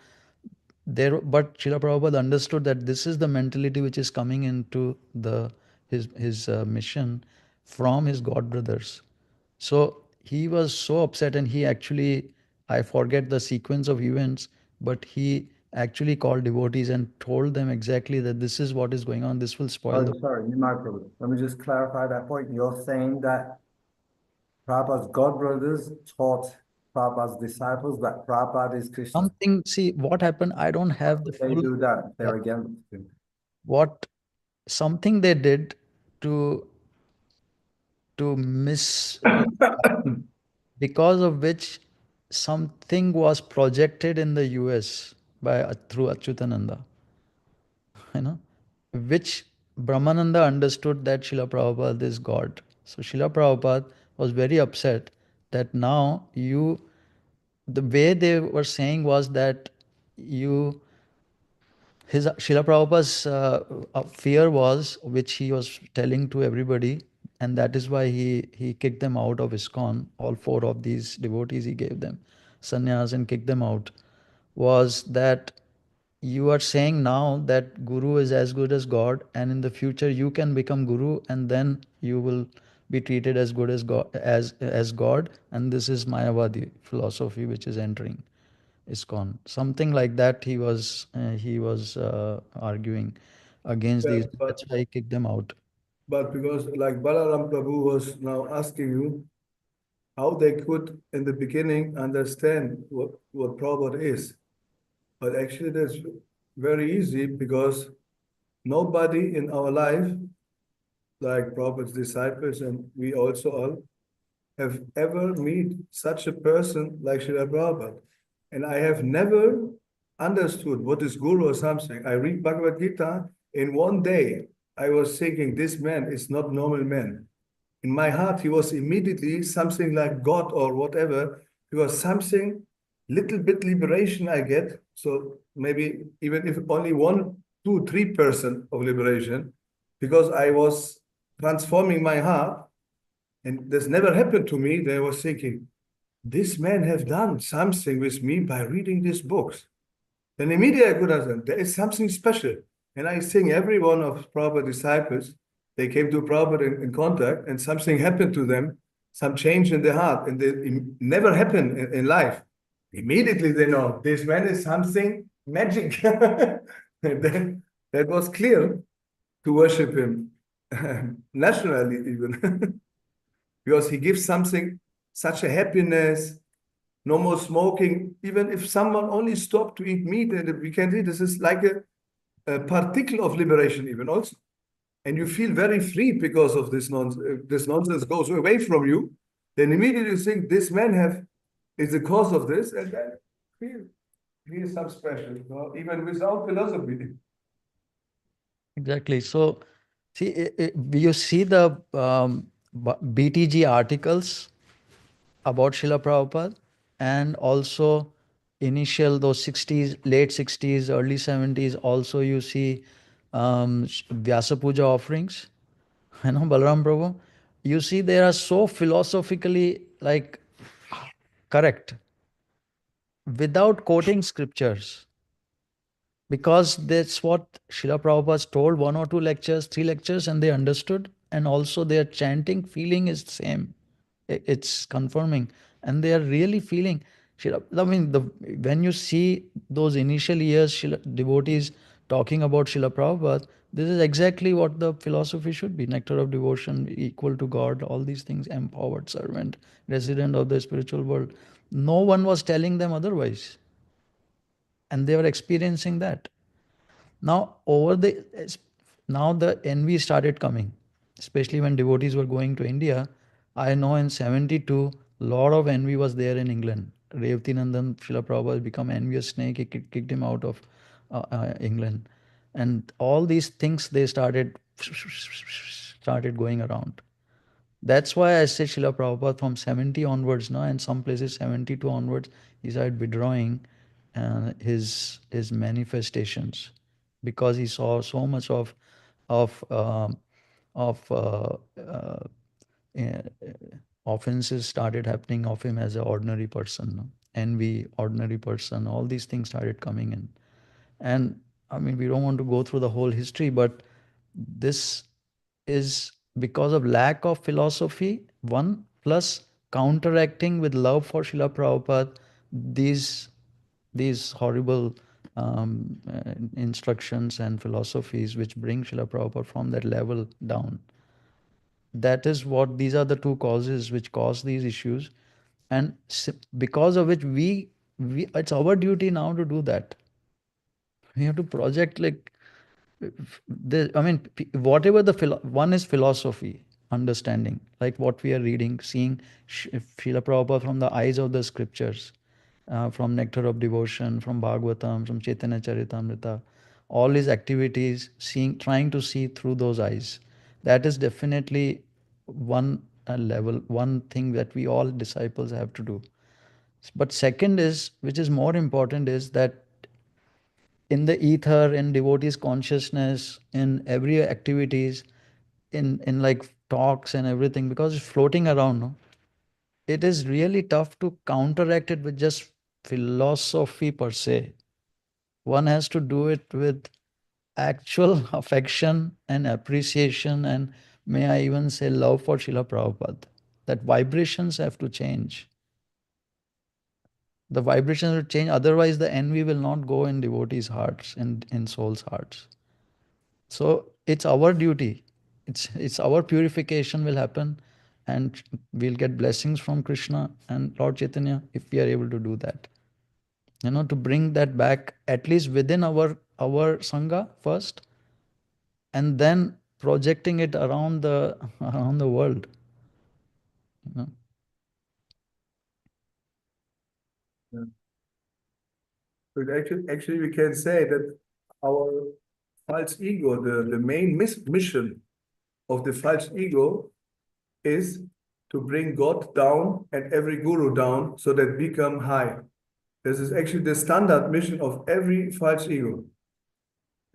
there, but Srila Prabhupada understood that this is the mentality which is coming into his mission from his god brothers. So he was so upset, and he actually, I forget the sequence of events, but he actually called devotees and told them exactly that this is what is going on. This will spoil the. Oh, sorry, no problem. Let me just clarify that point. You're saying that Prabhupada's god brothers taught Prabhupada's disciples that Prabhupada is Krishna. Something. See what happened. I don't have the They full. do that. Yeah, They're against him. what something they did to miss, because of which something was projected in the US by through Achyutananda, you know, which Brahmananda understood that Srila Prabhupada is God. So Srila Prabhupada was very upset that now the way they were saying was that you, his Srila Prabhupada's fear was, which he was telling to everybody, and that is why he kicked them out of ISKCON. All four of these devotees he gave them sannyas and kicked them out. Was that you are saying now that Guru is as good as God, and in the future you can become Guru, and then you will be treated as good as God, as God, and this is Mayavadi philosophy which is entering ISKCON. Something like that he was arguing against Yeah, these. That's why he kicked them out. but because like Balaram Prabhu was now asking you how they could in the beginning understand what Prabhupada is. But actually that's very easy because nobody in our life, like Prabhupada's disciples and we also all, have ever meet such a person like Srila Prabhupada. And I have never understood what is Guru or something. I read Bhagavad Gita in one day. I was thinking this man is not normal man. In my heart, he was immediately something like God or whatever. He was something, little bit liberation I get. So maybe even if only 1% 2-3% of liberation, because I was transforming my heart, and this never happened to me. They was thinking, this man have done something with me by reading these books. Then immediately I could understand there is something special. And I think every one of Prabhupada disciples, they came to Prabhupada in contact, and something happened to them, some change in their heart, and it never happened in life. Immediately they know this man is something magic. And then that was clear to worship him naturally, even because he gives something, such a happiness, no more smoking. Even if someone only stopped to eat meat, and we can see this is like a particle of liberation, even also. And you feel very free because of this nonsense. This nonsense goes away from you. Then immediately you think this man is the cause of this, and then he is some special, even without philosophy. Exactly. So, see, you see the BTG articles about Srila Prabhupada, and also initial those 60s, late 60s, early 70s, also you see Vyasa Puja offerings, Balaram Prabhu. You see, they are so philosophically like correct without quoting scriptures, because that's what Srila Prabhupada told, 1 or 2 lectures, 3 lectures, and they understood, and also their chanting feeling is the same. It's confirming, and they are really feeling. I mean, when you see those initial years, devotees talking about Srila Prabhupada, this is exactly what the philosophy should be: nectar of devotion, equal to God, all these things, empowered servant, resident of the spiritual world. No one was telling them otherwise, and they were experiencing that. Now, now the envy started coming, especially when devotees were going to India. I know in 72, lot of envy was there in England. Revati Nandan, Srila Prabhupada become envious snake, he kicked him out of England. And all these things, they started going around. That's why I say Srila Prabhupada from 70 onwards now, and some places 72 onwards, he started withdrawing his manifestations, because he saw so much of of uh, offenses started happening of him as an ordinary person, no? Envy, ordinary person, all these things started coming in. And I mean, we don't want to go through the whole history, but this is because of lack of philosophy, one, plus counteracting with love for Srila Prabhupada, these these horrible instructions and philosophies which bring Srila Prabhupada from that level down. That is what, these are the two causes which cause these issues, and because of which we it's our duty now to do that. We have to project like I mean, whatever one is philosophy, understanding, like what we are reading, seeing Srila Prabhupada from the eyes of the scriptures, from Nectar of Devotion, from Bhagavatam, from Chaitanya Charitamrita, all his activities, trying to see through those eyes. That is definitely one level, one thing that we all disciples have to do. But second is, which is more important, is that in the ether, in devotees consciousness, in every activities, in like talks and everything, because it's floating around, no? It is really tough to counteract it with just philosophy per se. One has to do it with actual affection and appreciation, and may I even say love for Srila Prabhupada. That vibrations have to change. The vibrations will change, otherwise the envy will not go in devotees' hearts and in souls' hearts. So it's our duty. It's our purification will happen, and we'll get blessings from Krishna and Lord Chaitanya if we are able to do that. To bring that back at least within our sangha first, and then projecting it around the around the world. You know. Yeah. But actually, we can say that our false ego, the main mission of the false ego is to bring God down and every guru down so that we come high. This is actually the standard mission of every false ego.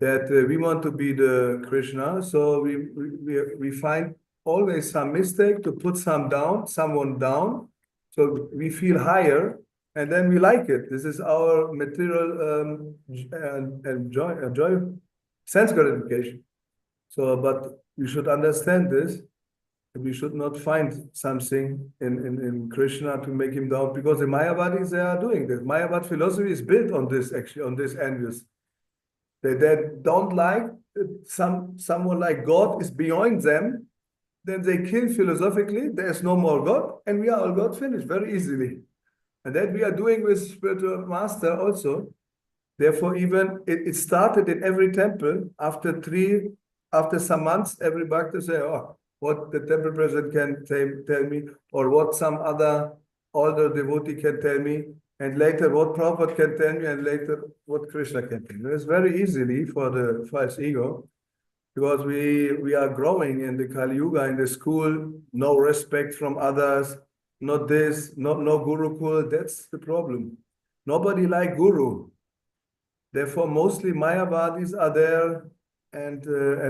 that we want to be the Krishna, so we find always some mistake to put someone down, so we feel higher, and then we like it. This is our material joy, sense gratification. So, but we should understand this. We should not find something in Krishna to make him down, because the Mayavadis, they are doing this. Mayavad philosophy is built on this, actually, on this envious. They don't like someone like God is beyond them, then they kill philosophically, there's no more God, and we are all God finished very easily. And that we are doing with spiritual master also. Therefore, even it started in every temple. After some months, every bhakta say, oh, what the temple president can tell me, or what some other older devotee can tell me, and later what Prabhupada can tell me, and later what Krishna can tell me. It's very easily for the false ego, because we are growing in the Kali Yuga, in the school, no respect from others, not this, no Gurukul. That's the problem. Nobody like Guru. Therefore, mostly Mayavadis are there, and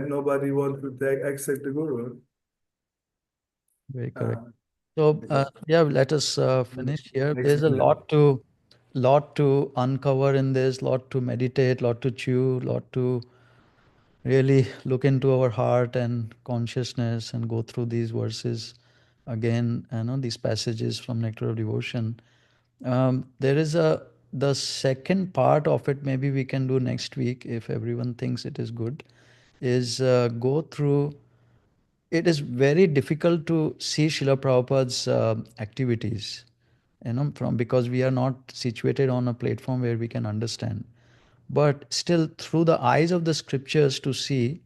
nobody wants to accept the Guru. Very correct. So yeah, let us finish here. There's a lot to uncover in this, lot to meditate, lot to chew, lot to really look into our heart and consciousness and go through these verses again, these passages from Nectar of Devotion. There is the second part of it, maybe we can do next week if everyone thinks it is good, is go through. It is very difficult to see Srila Prabhupada's activities, because we are not situated on a platform where we can understand. But still, through the eyes of the scriptures to see,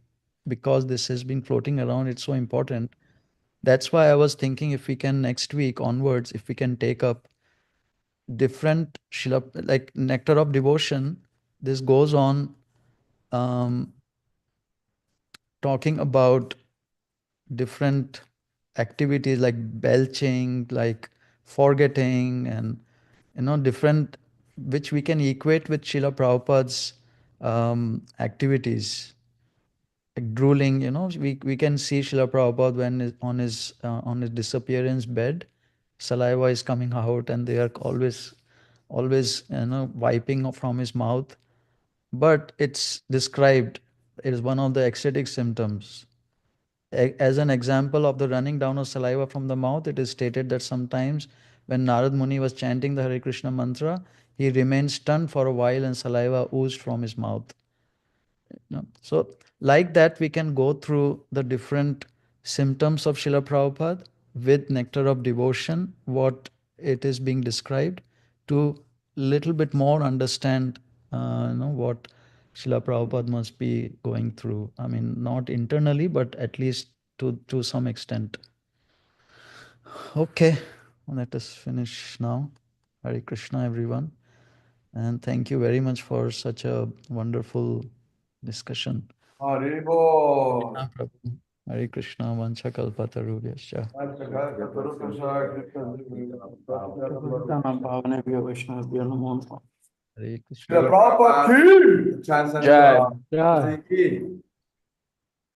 because this has been floating around, it's so important. That's why I was thinking if we can next week onwards, if we can take up different like Nectar of Devotion, this goes on talking about different activities like belching, like forgetting, and different, which we can equate with Srila Prabhupada's activities. Like drooling, we can see Srila Prabhupada when on his disappearance bed, saliva is coming out, and they are always wiping from his mouth. But it's described, it is one of the ecstatic symptoms. As an example of the running down of saliva from the mouth, it is stated that sometimes when Narad Muni was chanting the Hare Krishna mantra, he remained stunned for a while and saliva oozed from his mouth. So like that, we can go through the different symptoms of Srila Prabhupada with Nectar of Devotion, what it is being described, to little bit more understand what Srila Prabhupada must be going through. I mean, not internally, but at least to some extent. Okay, let us finish now. Hare Krishna, everyone. And thank you very much for such a wonderful discussion. Haribo. Prabhu. Hare Krishna, Vancha Kalpatarubhyascha. Hare Krishna. Prabhupada ki. Jai.